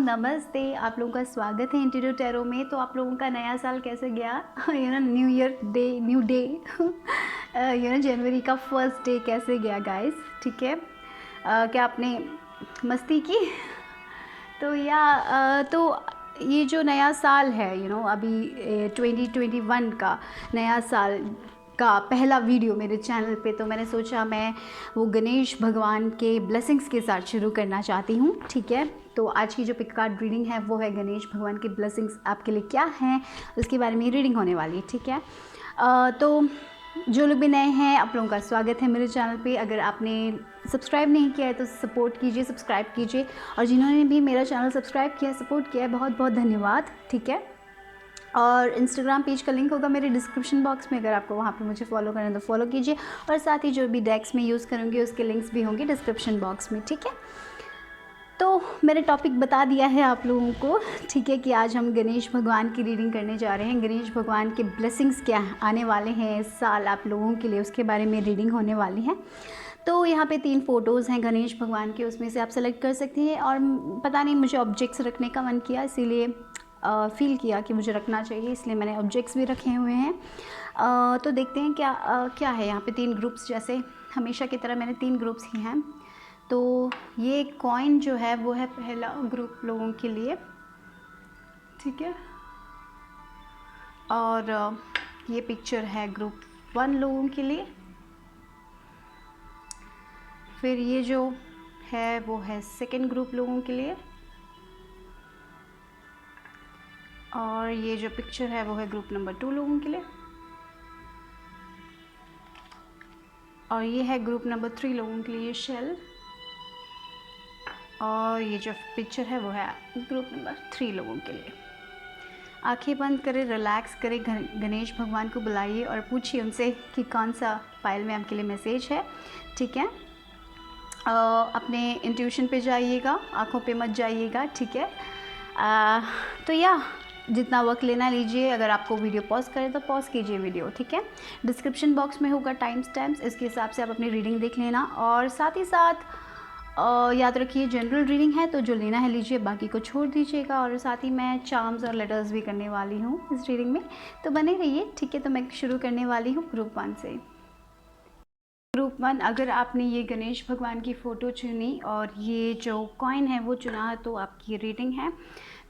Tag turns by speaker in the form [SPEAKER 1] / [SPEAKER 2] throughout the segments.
[SPEAKER 1] नमस्ते, आप लोगों का स्वागत है इंटीरियर टैरो में। तो आप लोगों का नया साल कैसे गया? New year day, new day जनवरी का फर्स्ट डे कैसे गया गाइस? ठीक है, क्या आपने मस्ती की? तो ये जो नया साल है अभी 2021 का नया साल का पहला वीडियो मेरे चैनल पे, तो मैंने सोचा मैं वो गणेश भगवान के ब्लेसिंग्स के साथ शुरू करना चाहती हूँ। ठीक है, तो आज की जो पिक कार्ड रीडिंग है वो है गणेश भगवान की ब्लेसिंग्स आपके लिए क्या हैं, उसके बारे में रीडिंग होने वाली है। ठीक है, तो जो लोग भी नए हैं आप लोगों का स्वागत है मेरे चैनल पे। अगर आपने सब्सक्राइब नहीं किया है तो सपोर्ट कीजिए, सब्सक्राइब कीजिए, और जिन्होंने भी मेरा चैनल सब्सक्राइब किया है, सपोर्ट किया है, बहुत बहुत धन्यवाद। ठीक है, और इंस्टाग्राम पेज का लिंक होगा मेरे डिस्क्रिप्शन बॉक्स में, अगर आपको वहाँ पे मुझे फॉलो करना है तो फॉलो कीजिए, और साथ ही जो भी डेक्स में यूज़ करूँगी उसके लिंक्स भी होंगे डिस्क्रिप्शन बॉक्स में। ठीक है, तो मैंने टॉपिक बता दिया है आप लोगों को। ठीक है, कि आज हम गणेश भगवान की रीडिंग करने जा रहे हैं। गणेश भगवान के ब्लेसिंग्स क्या आने वाले हैं इस साल आप लोगों के लिए, उसके बारे में रीडिंग होने वाली है। तो यहाँ पे 3 फ़ोटोज़ हैं गणेश भगवान के, उसमें से आप सेलेक्ट कर सकते हैं। और पता नहीं मुझे ऑब्जेक्ट्स रखने का मन किया, इसीलिए फ़ील किया कि मुझे रखना चाहिए, इसलिए मैंने ऑब्जेक्ट्स भी रखे हुए हैं। तो देखते हैं क्या है यहाँ पे। 3 ग्रुप्स, जैसे हमेशा की तरह मैंने 3 ग्रुप्स ही हैं। तो ये कॉइन जो है वो है पहला ग्रुप लोगों के लिए। ठीक है, और ये पिक्चर है ग्रुप 1 लोगों के लिए। फिर ये जो है वो है सेकंड ग्रुप लोगों के लिए, और ये जो पिक्चर है वो है ग्रुप नंबर 2 लोगों के लिए, और ये है ग्रुप नंबर 3 लोगों के लिए शेल, और ये जो पिक्चर है वो है ग्रुप नंबर 3 लोगों के लिए। आंखें बंद करें, रिलैक्स करें, गणेश भगवान को बुलाइए और पूछिए उनसे कि कौन सा फाइल में आपके लिए मैसेज है। ठीक है, अपने इंट्यूशन पे जाइएगा, आँखों पे मत जाइएगा। ठीक है, तो जितना वक्त लेना लीजिए। अगर आपको वीडियो पॉज करें तो पॉज कीजिए वीडियो। ठीक है, डिस्क्रिप्शन बॉक्स में होगा टाइम स्टैम्प्स, इसके हिसाब से आप अपनी रीडिंग देख लेना। और साथ ही साथ याद रखिए जनरल रीडिंग है तो जो लेना है लीजिए, बाकी को छोड़ दीजिएगा। और साथ ही मैं चार्म्स और लेटर्स भी करने वाली हूँ इस रीडिंग में, तो बने रहिए। ठीक है, तो मैं शुरू करने वाली हूँ ग्रुप 1 से। ग्रुप 1, अगर आपने ये गणेश भगवान की फ़ोटो चुनी और ये जो कॉइन है वो चुना है तो आपकी रीडिंग है।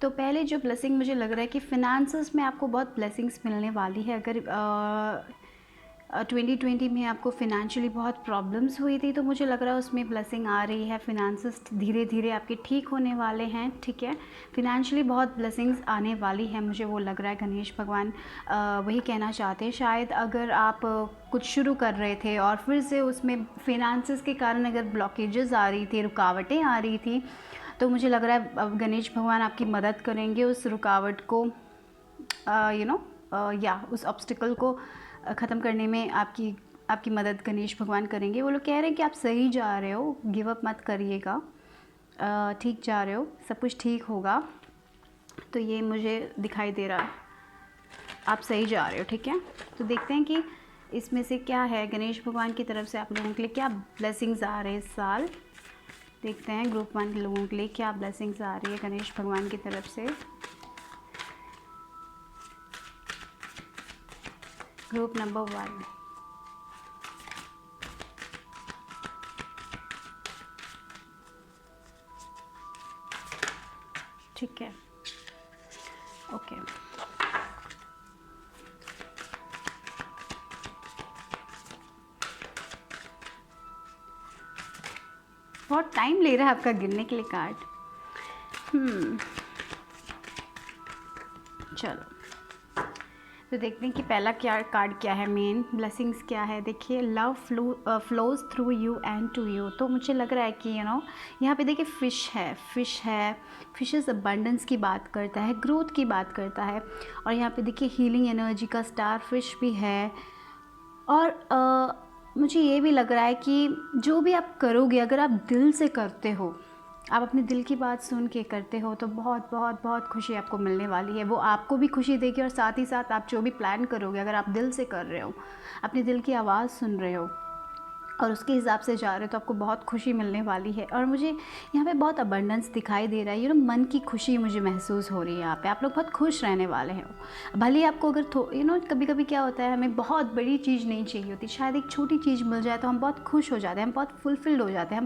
[SPEAKER 1] तो पहले जो ब्लेसिंग मुझे लग रहा है कि फ़िनांसेस में आपको बहुत ब्लेसिंग्स मिलने वाली है। अगर 2020 में आपको फ़िनांशियली बहुत प्रॉब्लम्स हुई थी तो मुझे लग रहा है उसमें ब्लेसिंग आ रही है। फ़िनांसेस धीरे धीरे आपके ठीक होने वाले हैं। ठीक है, फ़िनांशियली बहुत ब्लेसिंग्स आने वाली है, मुझे वो लग रहा है। गणेश भगवान वही कहना चाहते हैं। शायद अगर आप कुछ शुरू कर रहे थे और फिर से उसमें फ़िनांसेस के कारण अगर ब्लॉकेजेस आ रही थी, रुकावटें आ रही थी, तो मुझे लग रहा है अब गणेश भगवान आपकी मदद करेंगे उस रुकावट को उस ऑब्स्टिकल को ख़त्म करने में आपकी मदद गणेश भगवान करेंगे। वो लोग कह रहे हैं कि आप सही जा रहे हो, गिव अप मत करिएगा, ठीक जा रहे हो, सब कुछ ठीक होगा। तो ये मुझे दिखाई दे रहा है, आप सही जा रहे हो। ठीक है, तो देखते हैं कि इसमें से क्या है गणेश भगवान की तरफ से आप लोगों के लिए, क्या ब्लेसिंग्स आ रहे हैं इस साल। देखते हैं ग्रुप 1 के लोगों के लिए क्या ब्लेसिंग्स आ रही है गणेश भगवान की तरफ से। ग्रुप नंबर 1, ठीक है, ओके। बहुत टाइम ले रहा है आपका गिनने के लिए कार्ड। चलो, तो देखते हैं कि पहला कार्ड क्या है, मेन ब्लेसिंग्स क्या है। देखिए, love flows through you and to you. तो मुझे लग रहा है कि यहाँ पे देखिए फिशेस अबंडेंस की बात करता है, ग्रोथ की बात करता है। और यहाँ पे देखिए हीलिंग एनर्जी का स्टार फिश भी है। और मुझे ये भी लग रहा है कि जो भी आप करोगे, अगर आप दिल से करते हो, आप अपने दिल की बात सुन के करते हो, तो बहुत बहुत बहुत खुशी आपको मिलने वाली है। वो आपको भी खुशी देगी, और साथ ही साथ आप जो भी प्लान करोगे, अगर आप दिल से कर रहे हो, अपने दिल की आवाज़ सुन रहे हो, और उसके हिसाब से जा रहे हो तो आपको बहुत खुशी मिलने वाली है। और मुझे यहाँ पे बहुत अबंडेंस दिखाई दे रहा है, मन की खुशी मुझे महसूस हो रही है। यहाँ पे आप लोग बहुत खुश रहने वाले हैं। भले ही आपको अगर कभी कभी क्या होता है, हमें बहुत बड़ी चीज़ नहीं चाहिए होती, शायद एक छोटी चीज़ मिल जाए तो हम बहुत खुश हो जाते हैं, हम बहुत फुलफिल्ड हो जाते हैं,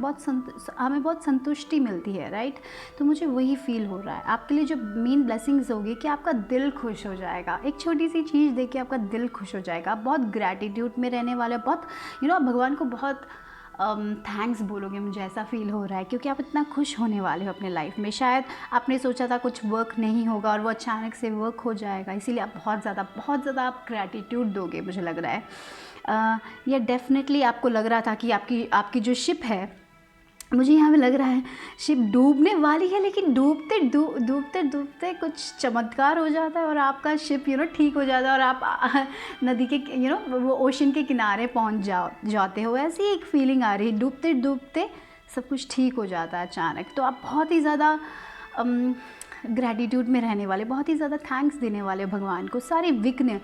[SPEAKER 1] हमें बहुत संतुष्टि मिलती है, राइट। तो मुझे वही फील हो रहा है आपके लिए। जो मेन ब्लेसिंग्स होगी कि आपका दिल खुश हो जाएगा, एक छोटी सी चीज़ देख के आपका दिल खुश हो जाएगा। आप बहुत ग्रैटिट्यूड में रहने वाले, बहुत आप भगवान को बहुत थैंक्स बोलोगे, मुझे ऐसा फील हो रहा है, क्योंकि आप इतना खुश होने वाले हो अपने लाइफ में। शायद आपने सोचा था कुछ वर्क नहीं होगा और वो अचानक से वर्क हो जाएगा, इसीलिए आप बहुत ज़्यादा आप ग्रैटिट्यूड दोगे, मुझे लग रहा है। या डेफिनेटली आपको लग रहा था कि आपकी जो शिप है, मुझे यहाँ पे लग रहा है शिप डूबने वाली है, लेकिन डूबते कुछ चमत्कार हो जाता है और आपका शिप ठीक हो जाता है और आप नदी के वो ओशन के किनारे पहुँच जाते हो। ऐसी एक फीलिंग आ रही है, डूबते सब कुछ ठीक हो जाता है अचानक। तो आप बहुत ही ज़्यादा ग्रैटिट्यूड में रहने वाले, बहुत ही ज़्यादा थैंक्स देने वाले भगवान को। सारे विघ्न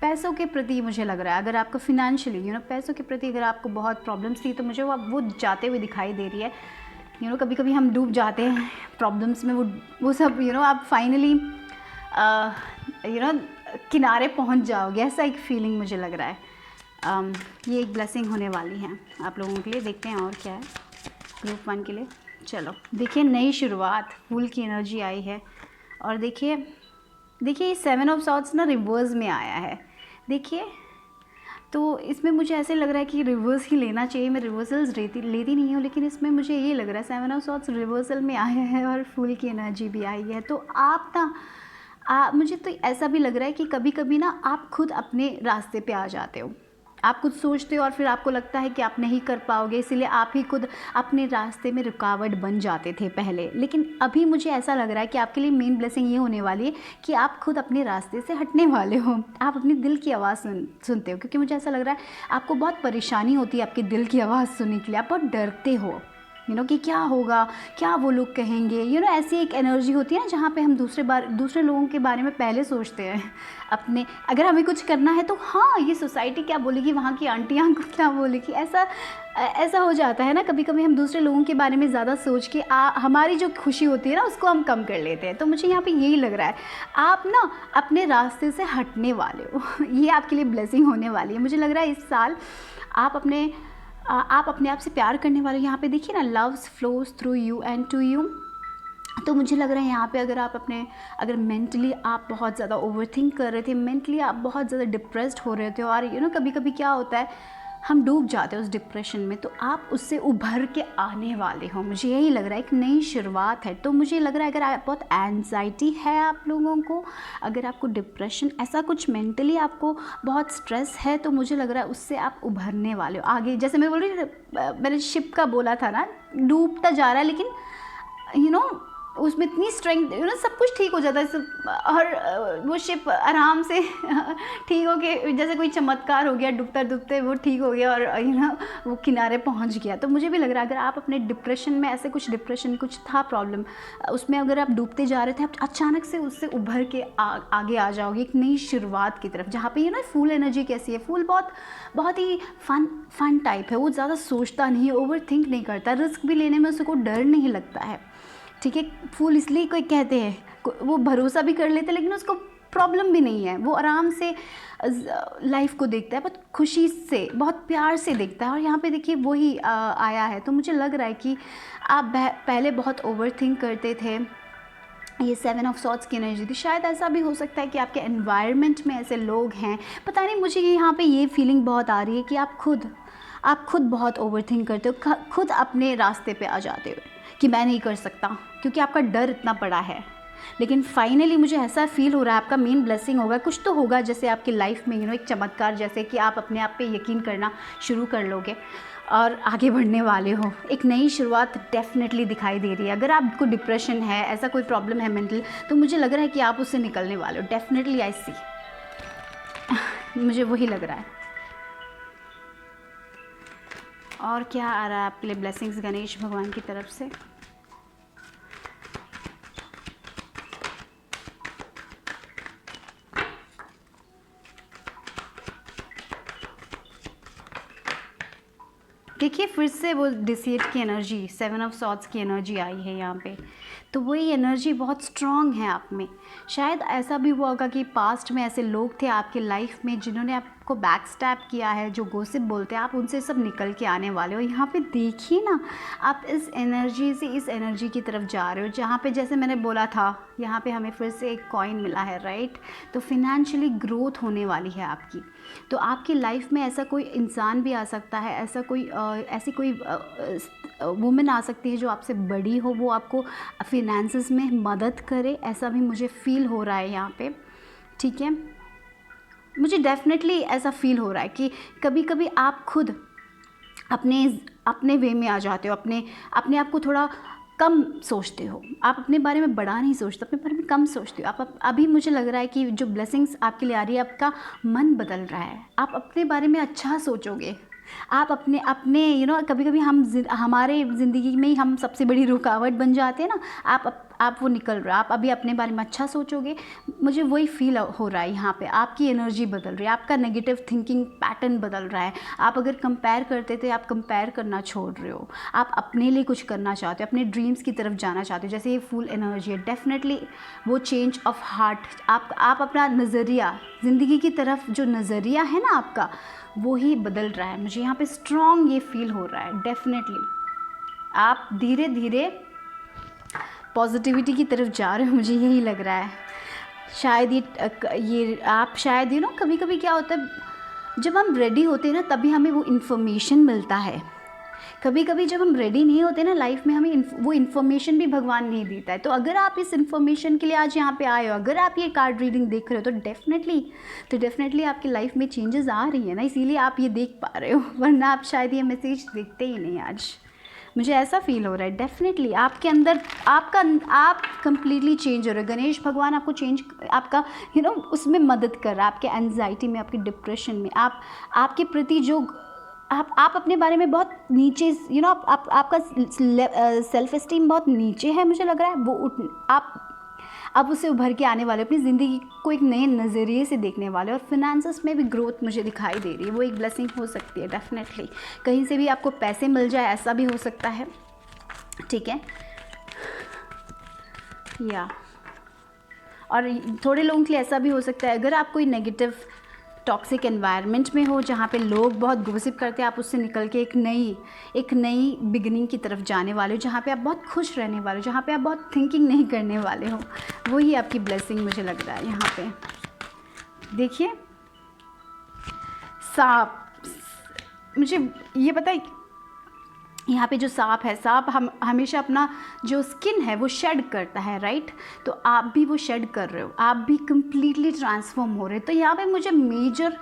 [SPEAKER 1] पैसों के प्रति मुझे लग रहा है, अगर आपको फिनेंशियली पैसों के प्रति अगर आपको बहुत प्रॉब्लम्स थी, तो मुझे वो जाते हुए दिखाई दे रही है। कभी कभी हम डूब जाते हैं प्रॉब्लम्स में, वो सब आप फाइनली किनारे पहुंच जाओगे, ऐसा एक फीलिंग मुझे लग रहा है। ये एक ब्लेसिंग होने वाली है आप लोगों के लिए। देखते हैं और क्या है ग्रुप 1 के लिए। चलो देखिए, नई शुरुआत, फूल की एनर्जी आई है। और देखिए 7 ऑफ सॉर्ड्स ना रिवर्स में आया है। देखिए, तो इसमें मुझे ऐसे लग रहा है कि रिवर्स ही लेना चाहिए। मैं रिवर्सल्स लेती नहीं हूँ, लेकिन इसमें मुझे ये लग रहा है 7 ऑफ सॉर्ड्स रिवर्सल में आया है और फूल की एनर्जी भी आई है। तो आप ना मुझे तो ऐसा भी लग रहा है कि कभी कभी ना आप खुद अपने रास्ते पे आ जाते हो। आप कुछ सोचते हो और फिर आपको लगता है कि आप नहीं कर पाओगे, इसीलिए आप ही खुद अपने रास्ते में रुकावट बन जाते थे पहले। लेकिन अभी मुझे ऐसा लग रहा है कि आपके लिए मेन ब्लेसिंग ये होने वाली है कि आप खुद अपने रास्ते से हटने वाले हो। आप अपने दिल की आवाज़ सुनते हो, क्योंकि मुझे ऐसा लग रहा है आपको बहुत परेशानी होती है आपके दिल की आवाज़ सुनने के लिए। आप बहुत डरते हो कि क्या होगा, क्या वो लोग कहेंगे। ऐसी एक एनर्जी होती है ना, जहाँ पे हम दूसरे लोगों के बारे में पहले सोचते हैं अपने। अगर हमें कुछ करना है तो हाँ, ये सोसाइटी क्या बोलेगी, वहाँ की आंटियाँ को क्या बोलेगी, ऐसा हो जाता है ना। कभी कभी हम दूसरे लोगों के बारे में ज़्यादा सोच के हमारी जो खुशी होती है ना, उसको हम कम कर लेते हैं। तो मुझे यहाँ पे यही लग रहा है, आप ना अपने रास्ते से हटने वाले हो। ये आपके लिए ब्लेसिंग होने वाली है। मुझे लग रहा है इस साल आप अपने आप से प्यार करने वाले। यहाँ पे देखिए ना, loves flows through you and to you. तो मुझे लग रहा है यहाँ पे अगर मेंटली आप बहुत ज़्यादा ओवरथिंक कर रहे थे, मेंटली आप बहुत ज़्यादा डिप्रेस्ड हो रहे थे, और कभी कभी क्या होता है, हम डूब जाते हैं उस डिप्रेशन में, तो आप उससे उभर के आने वाले हो। मुझे यही लग रहा है, एक नई शुरुआत है। तो मुझे लग रहा है अगर आप बहुत एंजाइटी है आप लोगों को, अगर आपको डिप्रेशन, ऐसा कुछ मेंटली आपको बहुत स्ट्रेस है, तो मुझे लग रहा है उससे आप उभरने वाले हो आगे। जैसे मैं बोल रही, मैंने शिप का बोला था ना, डूबता जा रहा है, लेकिन उसमें इतनी स्ट्रेंथ, सब कुछ ठीक हो जाता है और वो शिप आराम से ठीक हो के, जैसे कोई चमत्कार हो गया, डूबते वो ठीक हो गया और वो किनारे पहुंच गया। तो मुझे भी लग रहा है अगर आप अपने डिप्रेशन में, ऐसे कुछ था प्रॉब्लम, उसमें अगर आप डूबते जा रहे थे, आप अचानक से उससे उभर के आगे आ जाओगे एक नई शुरुआत की तरफ, जहाँ पे फूल एनर्जी कैसी है। फूल बहुत ही फन टाइप है, वो ज़्यादा सोचता नहीं है, ओवर थिंक नहीं करता, रिस्क भी लेने में उसको डर नहीं लगता है, ठीक है। फूल इसलिए कोई कहते हैं, वो भरोसा भी कर लेते, लेकिन उसको प्रॉब्लम भी नहीं है। वो आराम से लाइफ को देखता है, बहुत खुशी से, बहुत प्यार से देखता है। और यहाँ पे देखिए वही आया है। तो मुझे लग रहा है कि आप पहले बहुत ओवरथिंक करते थे। ये 7 ऑफ सॉर्ड्स की एनर्जी थी। शायद ऐसा भी हो सकता है कि आपके एनवायरनमेंट में ऐसे लोग हैं, पता नहीं, मुझे यहाँ पे ये फीलिंग बहुत आ रही है कि आप खुद बहुत ओवरथिंक करते हो, खुद अपने रास्ते पे आ जाते हो कि मैं नहीं कर सकता, क्योंकि आपका डर इतना बड़ा है। लेकिन फाइनली मुझे ऐसा फील हो रहा है आपका मेन ब्लेसिंग होगा, कुछ तो होगा, जैसे आपकी लाइफ में एक चमत्कार, जैसे कि आप अपने आप पे यकीन करना शुरू कर लोगे और आगे बढ़ने वाले हो। एक नई शुरुआत डेफिनेटली दिखाई दे रही है। अगर आपको डिप्रेशन है, ऐसा कोई प्रॉब्लम है मेंटल, तो मुझे लग रहा है कि आप उससे निकलने वाले हो। डेफिनेटली आई सी, मुझे वही लग रहा है। और क्या आ रहा है आपके लिए ब्लेसिंग्स गणेश भगवान की तरफ से? देखिए फिर से वो डिसीट की एनर्जी, 7 ऑफ सॉर्ड्स की एनर्जी आई है यहाँ पे। तो वही एनर्जी बहुत स्ट्रॉन्ग है आप में। शायद ऐसा भी हुआ होगा कि पास्ट में ऐसे लोग थे आपके लाइफ में जिन्होंने आपको बैक स्टैप किया है, जो गॉसिप बोलते हैं, आप उनसे सब निकल के आने वाले हो। यहाँ पे देखिए ना, आप इस एनर्जी से इस एनर्जी की तरफ जा रहे हो जहाँ पे, जैसे मैंने बोला था, यहाँ पे हमें फिर से एक कॉइन मिला है, राइट। तो फिनेंशियली ग्रोथ होने वाली है आपकी। तो आपकी लाइफ में ऐसा कोई इंसान भी आ सकता है, ऐसी कोई वुमेन आ सकती है जो आपसे बड़ी हो, वो आपको फिनेंसेस में मदद करे, ऐसा भी मुझे फ़ील हो रहा है यहाँ पे, ठीक है। मुझे डेफिनेटली ऐसा फ़ील हो रहा है कि कभी कभी आप खुद अपने वे में आ जाते हो, अपने आप को थोड़ा कम सोचते हो, आप अपने बारे में बड़ा नहीं सोचते, अपने बारे में कम सोचते हो। आप अभी मुझे लग रहा है कि जो ब्लेसिंग्स आपके लिए आ रही है, आपका मन बदल रहा है, आप अपने बारे में अच्छा सोचोगे। आप अपने कभी कभी हमारे ज़िंदगी में ही हम सबसे बड़ी रुकावट बन जाते हैं ना, आप वो निकल रहे हो, आप अभी अपने बारे में अच्छा सोचोगे। मुझे वही फील हो रहा है यहाँ पे, आपकी एनर्जी बदल रही है, आपका नेगेटिव थिंकिंग पैटर्न बदल रहा है। आप अगर कंपेयर करते थे, आप कंपेयर करना छोड़ रहे हो, आप अपने लिए कुछ करना चाहते हो, अपने ड्रीम्स की तरफ जाना चाहते हो। जैसे ये फुल एनर्जी है, डेफिनेटली वो चेंज ऑफ हार्ट, आप अपना नज़रिया, ज़िंदगी की तरफ जो नज़रिया है ना आपका, वो ही बदल रहा है। मुझे यहाँ पे स्ट्रॉन्ग ये फील हो रहा है। डेफिनेटली आप धीरे धीरे पॉजिटिविटी की तरफ जा रहे हो, मुझे यही लग रहा है। शायद ये आप शायद कभी कभी क्या होता है, जब हम रेडी होते हैं ना, तभी हमें वो इन्फॉर्मेशन मिलता है। कभी कभी जब हम रेडी नहीं होते ना लाइफ में, हमें वो इन्फॉर्मेशन भी भगवान नहीं देता है। तो अगर आप इस इन्फॉर्मेशन के लिए आज यहाँ पे आए हो, अगर आप ये कार्ड रीडिंग देख रहे हो, तो डेफिनेटली आपकी लाइफ में चेंजेस आ रही है ना, इसीलिए आप ये देख पा रहे हो, वरना आप शायद ये मैसेज देखते ही नहीं। आज मुझे ऐसा फील हो रहा है, डेफिनेटली आपके अंदर आप कंप्लीटली चेंज हो रहे हो। गणेश भगवान आपको चेंज, आपका उसमें मदद कर रहा है, आपके एंजाइटी में, आपके डिप्रेशन में, आपके प्रति जो आप अपने बारे में बहुत नीचे, आपका सेल्फ एस्टीम बहुत नीचे है, मुझे लग रहा है वो आप उससे उभर के आने वाले, अपनी ज़िंदगी को एक नए नज़रिए से देखने वाले। और फिनेंसेस में भी ग्रोथ मुझे दिखाई दे रही है, वो एक ब्लेसिंग हो सकती है। डेफिनेटली कहीं से भी आपको पैसे मिल जाए, ऐसा भी हो सकता है, ठीक है। या और थोड़े लोगों के लिए ऐसा भी हो सकता है, अगर आप कोई नेगेटिव टॉक्सिक एनवायरनमेंट में हो, जहाँ पे लोग बहुत गॉसिप करते हैं, आप उससे निकल के एक नई बिगिनिंग की तरफ जाने वाले हो, जहाँ पे आप बहुत खुश रहने वाले हो, जहाँ पे आप बहुत थिंकिंग नहीं करने वाले हो। वही आपकी ब्लेसिंग मुझे लग रहा है यहाँ पे। देखिए सांप, मुझे ये पता है यहाँ पे जो सांप है, सांप हम हमेशा अपना जो स्किन है वो शेड करता है, राइट। तो आप भी वो शेड कर रहे हो, आप भी कंप्लीटली ट्रांसफॉर्म हो रहे हो। तो यहाँ पे मुझे मेजर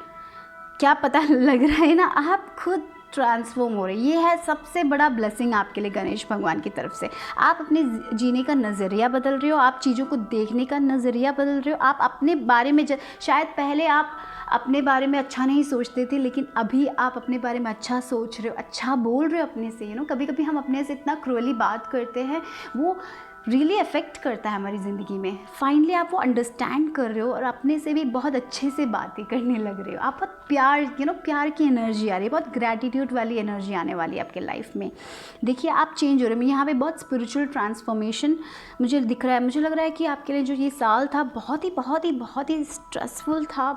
[SPEAKER 1] क्या पता लग रहा है ना, आप खुद ट्रांसफॉर्म हो रहे। ये है सबसे बड़ा ब्लेसिंग आपके लिए गणेश भगवान की तरफ से। आप अपने जीने का नज़रिया बदल रहे हो, आप चीज़ों को देखने का नज़रिया बदल रहे हो। आप अपने बारे में शायद पहले आप अपने बारे में अच्छा नहीं सोचते थे, लेकिन अभी आप अपने बारे में अच्छा सोच रहे हो, अच्छा बोल रहे हो अपने से। कभी कभी हम अपने से इतना क्रूअली बात करते हैं, वो रियली अफेक्ट करता है हमारी ज़िंदगी में। फाइनली आप वो अंडरस्टैंड कर रहे हो और अपने से भी बहुत अच्छे से बातें करने लग रहे हो। आप बहुत प्यार प्यार की एनर्जी आ रही है, बहुत ग्रैटिट्यूड वाली एनर्जी आने वाली है आपके लाइफ में। देखिए आप चेंज हो रहे हैं। यहाँ पे बहुत स्पिरिचुअल ट्रांसफॉर्मेशन मुझे दिख रहा है। मुझे लग रहा है कि आपके लिए जो ये साल था बहुत ही स्ट्रेसफुल था,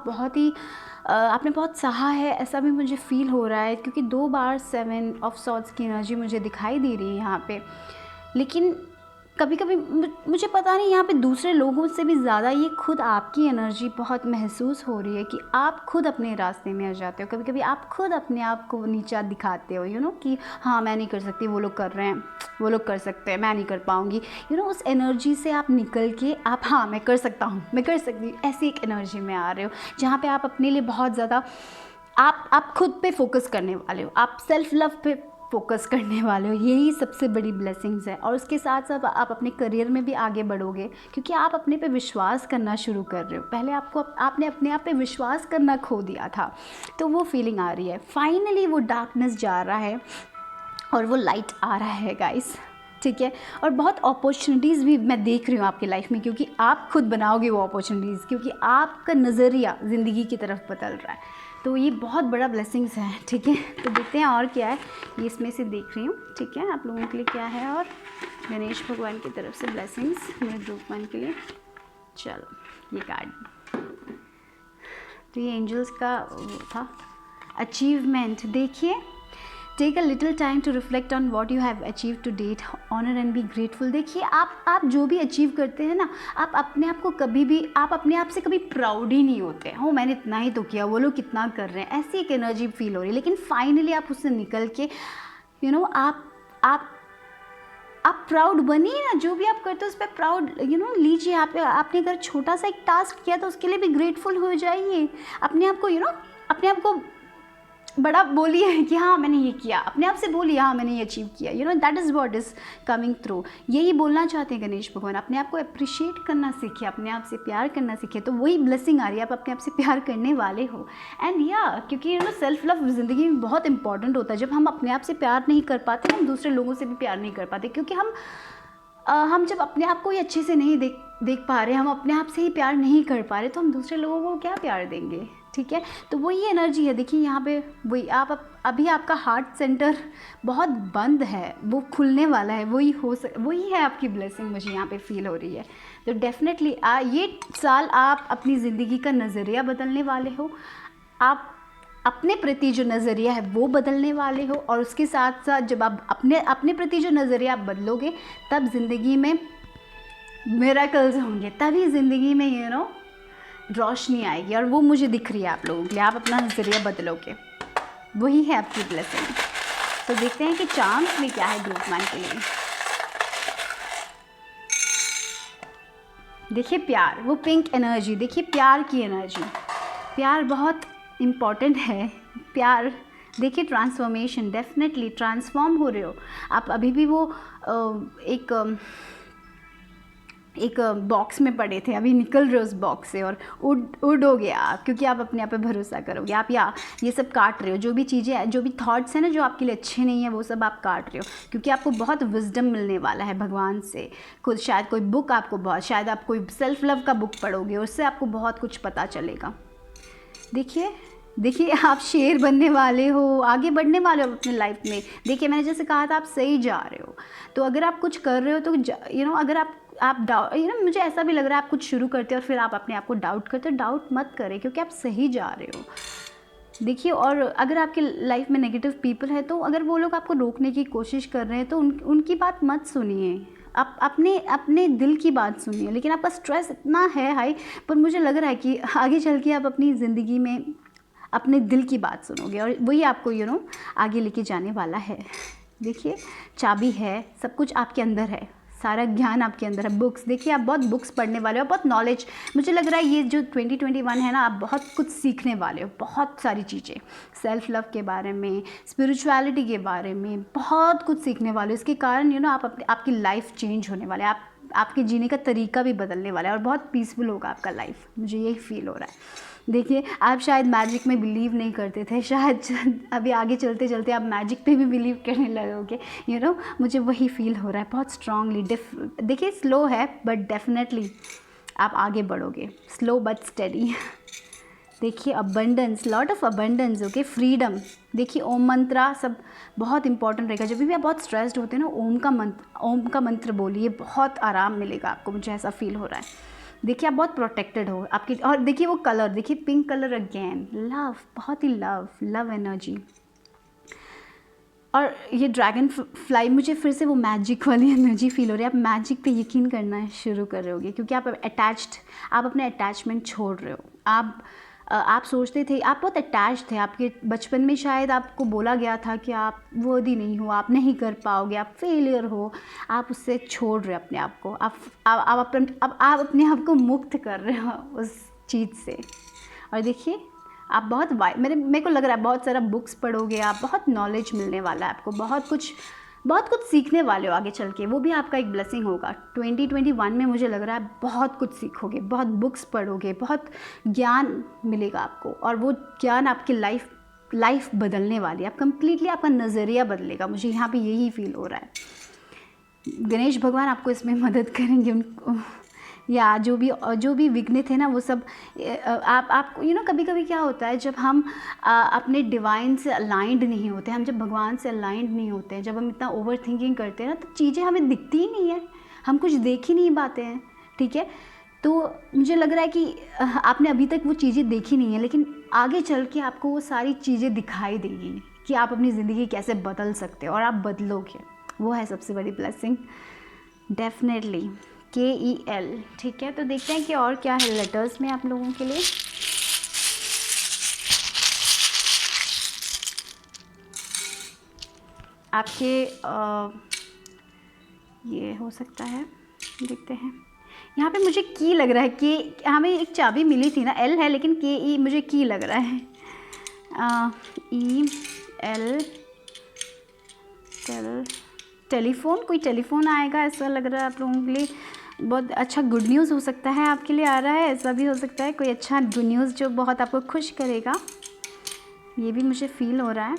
[SPEAKER 1] आपने बहुत सहा है, ऐसा भी मुझे फील हो रहा है, क्योंकि 2 बार 7 ऑफ सॉर्ड्स की एनर्जी मुझे दिखाई दे रही है यहाँ पे। लेकिन कभी कभी मुझे पता नहीं, यहाँ पे दूसरे लोगों से भी ज़्यादा ये खुद आपकी एनर्जी बहुत महसूस हो रही है कि आप खुद अपने रास्ते में आ जाते हो। कभी कभी आप खुद अपने आप को नीचा दिखाते हो, कि हाँ मैं नहीं कर सकती, वो लोग कर रहे हैं, वो लोग कर सकते हैं, मैं नहीं कर पाऊँगी। उस एनर्जी से आप निकल के आप हाँ मैं कर सकता हूँ, मैं कर सकती हूँ, ऐसी एक एनर्जी में आ रहे हो, जहाँ पर आप अपने लिए बहुत ज़्यादा आप खुद पे फोकस करने वाले हो, आप सेल्फ लव पे फोकस करने वाले हो। यही सबसे बड़ी ब्लेसिंग्स है। और उसके साथ साथ आप अपने करियर में भी आगे बढ़ोगे, क्योंकि आप अपने पे विश्वास करना शुरू कर रहे हो। पहले आपने अपने आप पे विश्वास करना खो दिया था, तो वो फीलिंग आ रही है। फाइनली वो डार्कनेस जा रहा है और वो लाइट आ रहा है गाइस, ठीक है। और बहुत अपॉर्चुनिटीज़ भी मैं देख रही हूँ आपकी लाइफ में, क्योंकि आप खुद बनाओगे वो अपॉर्चुनिटीज़, क्योंकि आपका नज़रिया ज़िंदगी की तरफ बदल रहा है। तो ये बहुत बड़ा ब्लेसिंग्स है, ठीक है। तो देखते हैं और क्या है, ये इसमें से देख रही हूँ, ठीक है, आप लोगों के लिए क्या है। और गणेश भगवान की तरफ से ब्लेसिंग्स मेरे ग्रुप वन के लिए। चलो ये कार्ड, तो ये एंजल्स का वो था अचीवमेंट। देखिए, take a little time to reflect on what you have achieve to date, honour and be grateful. देखिए, आप जो भी अचीव करते हैं ना, आप अपने आप को कभी भी, आप अपने आप से कभी प्राउड ही नहीं होते हो, मैंने इतना ही तो किया, वो लोग कितना कर रहे हैं, ऐसी एक एनर्जी फील हो रही है। लेकिन फाइनली आप उससे निकल के आप प्राउड बनिए ना, जो भी आप करते हो उस पर प्राउड लीजिए। आपने अगर छोटा सा एक टास्क किया तो उसके लिए भी ग्रेटफुल हो जाइए। अपने आप को अपने आप को बड़ा बोलिए कि हाँ मैंने ये किया, अपने आप से बोलिए हाँ मैंने ये अचीव किया। That is what is coming through. यही बोलना चाहते हैं गणेश भगवान, अपने आप को अप्रिशिएट करना सीखिए, अपने आप से प्यार करना सीखिए, तो वही ब्लेसिंग आ रही है, आप अपने आप से प्यार करने वाले हो। एंड क्योंकि सेल्फ लव ज़िंदगी में बहुत इंपॉर्टेंट होता है। जब हम अपने आप से प्यार नहीं कर पाते, हम दूसरे लोगों से भी प्यार नहीं कर पाते, क्योंकि हम जब अपने आप को ही अच्छे से नहीं देख पा रहे, हम अपने आप से ही प्यार नहीं कर पा रहे, तो हम दूसरे लोगों को क्या प्यार देंगे, ठीक है। तो वही एनर्जी है, देखिए यहाँ पे वही अभी आपका हार्ट सेंटर बहुत बंद है, वो खुलने वाला है, वही है आपकी ब्लेसिंग, मुझे यहाँ पे फील हो रही है। तो डेफिनेटली ये साल आप अपनी ज़िंदगी का नज़रिया बदलने वाले हो, आप अपने प्रति जो नज़रिया है वो बदलने वाले हो, और उसके साथ साथ जब आप अपने प्रति जो नज़रिया आप बदलोगे, तब ज़िंदगी में मिरेकल्स होंगे, तभी ज़िंदगी में रोशनी आएगी, और वो मुझे दिख रही है आप लोगों के लिए। आप अपना नज़रिया बदलोगे, वही है आपकी ब्लेसिंग। तो देखते हैं कि चांस में क्या है ग्रुप वन के लिए। देखिए प्यार, वो पिंक एनर्जी, देखिए प्यार की एनर्जी, प्यार बहुत इम्पॉर्टेंट है। प्यार, देखिए ट्रांसफॉर्मेशन, डेफिनेटली ट्रांसफॉर्म हो रहे हो आप। अभी भी वो एक बॉक्स में पड़े थे, अभी निकल रहे हो उस बॉक्स से और उड़ोगे आप, क्योंकि आप अपने आप पे भरोसा करोगे। आप ये सब काट रहे हो, जो भी चीज़ें, जो भी थॉट्स हैं ना जो आपके लिए अच्छे नहीं है, वो सब आप काट रहे हो, क्योंकि आपको बहुत विजडम मिलने वाला है भगवान से। खुद शायद कोई बुक आपको शायद आप कोई सेल्फ लव का बुक पढ़ोगे, उससे आपको बहुत कुछ पता चलेगा। देखिए आप शेर बनने वाले हो, आगे बढ़ने वाले हो अपने लाइफ में। देखिए मैंने जैसे कहा था, आप सही जा रहे हो। तो अगर आप कुछ कर रहे हो तो अगर आप डाउट, मुझे ऐसा भी लग रहा है आप कुछ शुरू करते हो और फिर आप अपने आप को डाउट करते हो, डाउट मत करें, क्योंकि आप सही जा रहे हो। देखिए, और अगर आपके लाइफ में नेगेटिव पीपल है, तो अगर वो लोग आपको रोकने की कोशिश कर रहे हैं तो उनकी बात मत सुनिए, आप अपने दिल की बात सुनिए। लेकिन आपका स्ट्रेस इतना है हाई, पर मुझे लग रहा है कि आगे चल के आप अपनी ज़िंदगी में अपने दिल की बात सुनोगे, और वही आपको आगे लेके जाने वाला है। देखिए चाबी है, सब कुछ आपके अंदर है, सारा ज्ञान आपके अंदर है। बुक्स, देखिए आप बहुत बुक्स पढ़ने वाले हो, बहुत नॉलेज, मुझे लग रहा है ये जो 2021 है ना, आप बहुत कुछ सीखने वाले हो, बहुत सारी चीज़ें, सेल्फ लव के बारे में, स्पिरिचुअलिटी के बारे में बहुत कुछ सीखने वाले हो। इसके कारण आपकी लाइफ चेंज होने वाला है, आपके जीने का तरीका भी बदलने वाला है, और बहुत पीसफुल होगा आपका लाइफ, मुझे यही फील हो रहा है। देखिए आप शायद मैजिक में बिलीव नहीं करते थे, शायद अभी आगे चलते चलते आप मैजिक पे भी बिलीव करने लगोगे, मुझे वही फील हो रहा है बहुत स्ट्रांगली। देखिए स्लो है बट डेफिनेटली आप आगे बढ़ोगे, स्लो बट स्टेडी। देखिए abundance, lot of abundance, okay, freedom. देखिए ओम मंत्रा सब बहुत इंपॉर्टेंट रहेगा। जब भी आप बहुत स्ट्रेस्ड होते हैं ना, ओम का मंत्र बोलिए, बहुत आराम मिलेगा आपको, मुझे ऐसा फील हो रहा है। देखिए आप बहुत प्रोटेक्टेड हो आपकी, और देखिए वो कलर, देखिए पिंक कलर अगेन, लव, बहुत ही लव एनर्जी। और ये ड्रैगन फ्लाई, मुझे फिर से वो मैजिक वाली एनर्जी फील हो रही है। आप मैजिक पे यकीन करना शुरू कर रहे होगे, क्योंकि आप अपने अटैचमेंट छोड़ रहे हो। आप सोचते थे, आप बहुत अटैच थे, आपके बचपन में शायद आपको बोला गया था कि आप वर्दी नहीं हो, आप नहीं कर पाओगे, आप फेलियर हो, आप उससे छोड़ रहे हो अपने आप को। आप अपने आप को मुक्त कर रहे हो उस चीज़ से। और देखिए आप बहुत मेरे को लग रहा है बहुत सारा बुक्स पढ़ोगे आप, बहुत नॉलेज मिलने वाला है आपको, बहुत कुछ सीखने वाले हो आगे चल के, वो भी आपका एक ब्लेसिंग होगा। 2021 में मुझे लग रहा है बहुत कुछ सीखोगे, बहुत बुक्स पढ़ोगे, बहुत ज्ञान मिलेगा आपको, और वो ज्ञान आपकी लाइफ बदलने वाली है। आप कंप्लीटली, आपका नज़रिया बदलेगा, मुझे यहाँ पे यही फील हो रहा है। गणेश भगवान आपको इसमें मदद करेंगे, उनको या जो भी विघ्न थे ना वो सब आप कभी कभी क्या होता है जब हम अपने डिवाइन से अलाइंड नहीं होते, हम जब भगवान से अलाइंड नहीं होते हैं, जब हम इतना ओवर थिंकिंग करते हैं ना तो चीज़ें हमें दिखती ही नहीं है, हम कुछ देख ही नहीं पाते हैं। ठीक है, तो मुझे लग रहा है कि आपने अभी तक वो चीज़ें देखी नहीं है, लेकिन आगे चल के आपको वो सारी चीज़ें दिखाई देगी कि आप अपनी ज़िंदगी कैसे बदल सकते हो और आप बदलोगे। वो है सबसे बड़ी ब्लेसिंग डेफिनेटली, KEL। ठीक है, तो देखते हैं कि और क्या है लेटर्स में आप लोगों के लिए। आपके ये हो सकता है, देखते हैं। यहाँ पे मुझे की लग रहा है कि हमें एक चाबी मिली थी ना, L है लेकिन KE मुझे की लग रहा है। EL टेलीफोन, कोई टेलीफोन आएगा ऐसा लग रहा है आप लोगों के लिए। बहुत अच्छा गुड न्यूज़ हो सकता है आपके लिए आ रहा है, ऐसा भी हो सकता है कोई अच्छा गुड न्यूज़ जो बहुत आपको खुश करेगा, ये भी मुझे फील हो रहा है।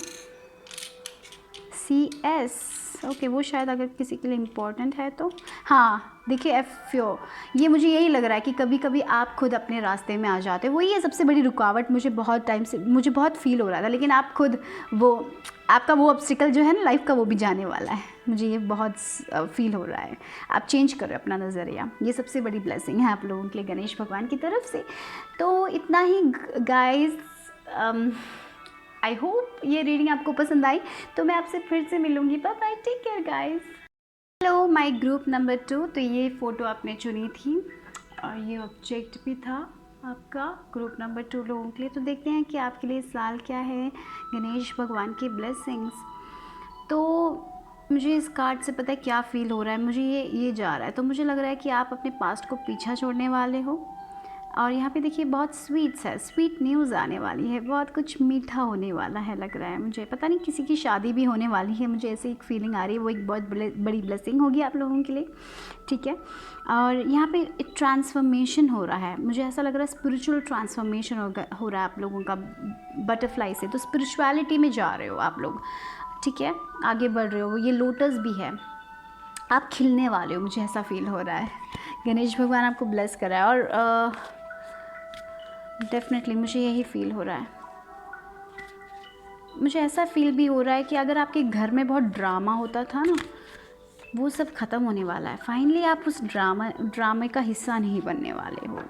[SPEAKER 1] CS ओके, वो शायद अगर किसी के लिए इम्पोर्टेंट है तो। हाँ देखिए FO, ये मुझे यही लग रहा है कि कभी कभी आप खुद अपने रास्ते में आ जाते हो, वही है सबसे बड़ी रुकावट। मुझे बहुत टाइम से मुझे बहुत फील हो रहा था, लेकिन आप खुद वो आपका वो ऑब्स्टिकल जो है ना लाइफ का, वो भी जाने वाला है। मुझे ये बहुत फील हो रहा है, आप चेंज करो अपना नज़रिया। ये सबसे बड़ी ब्लेसिंग है आप लोगों के लिए गणेश भगवान की तरफ से। तो इतना ही गाइस, आई होप ये रीडिंग आपको पसंद आई। तो मैं आपसे फिर से मिलूँगी, bye bye, take care guys. Hello my group number 2। तो ये फ़ोटो आपने चुनी थी और ये ऑब्जेक्ट भी था आपका ग्रुप नंबर 2 लोगों के लिए। तो देखते हैं कि आपके लिए इस साल क्या है गणेश भगवान की ब्लेसिंग्स। तो मुझे इस कार्ड से पता है क्या फ़ील हो रहा है, मुझे ये जा रहा है। तो मुझे लग रहा है कि आप अपने पास्ट को पीछा छोड़ने वाले हो। और यहाँ पे देखिए बहुत स्वीट्स है, स्वीट न्यूज़ आने वाली है, बहुत कुछ मीठा होने वाला है लग रहा है मुझे। पता नहीं किसी की शादी भी होने वाली है, मुझे ऐसी एक फीलिंग आ रही है। वो एक बहुत बड़ी ब्लेसिंग होगी आप लोगों के लिए। ठीक है, और यहाँ पे एक ट्रांसफॉर्मेशन हो रहा है, मुझे ऐसा लग रहा है स्पिरिचुअल ट्रांसफॉर्मेशन हो रहा है आप लोगों का बटरफ्लाई से। तो स्पिरिचुअलिटी में जा रहे हो आप लोग, ठीक है, आगे बढ़ रहे हो। ये लोटस भी है, आप खिलने वाले हो, मुझे ऐसा फील हो रहा है। गणेश भगवान आपको ब्लेस कर रहा है और डेफिनेटली मुझे यही फील हो रहा है। मुझे ऐसा फील भी हो रहा है कि अगर आपके घर में बहुत ड्रामा होता था ना, वो सब ख़त्म होने वाला है। फाइनली आप उस ड्रामे का हिस्सा नहीं बनने वाले हो,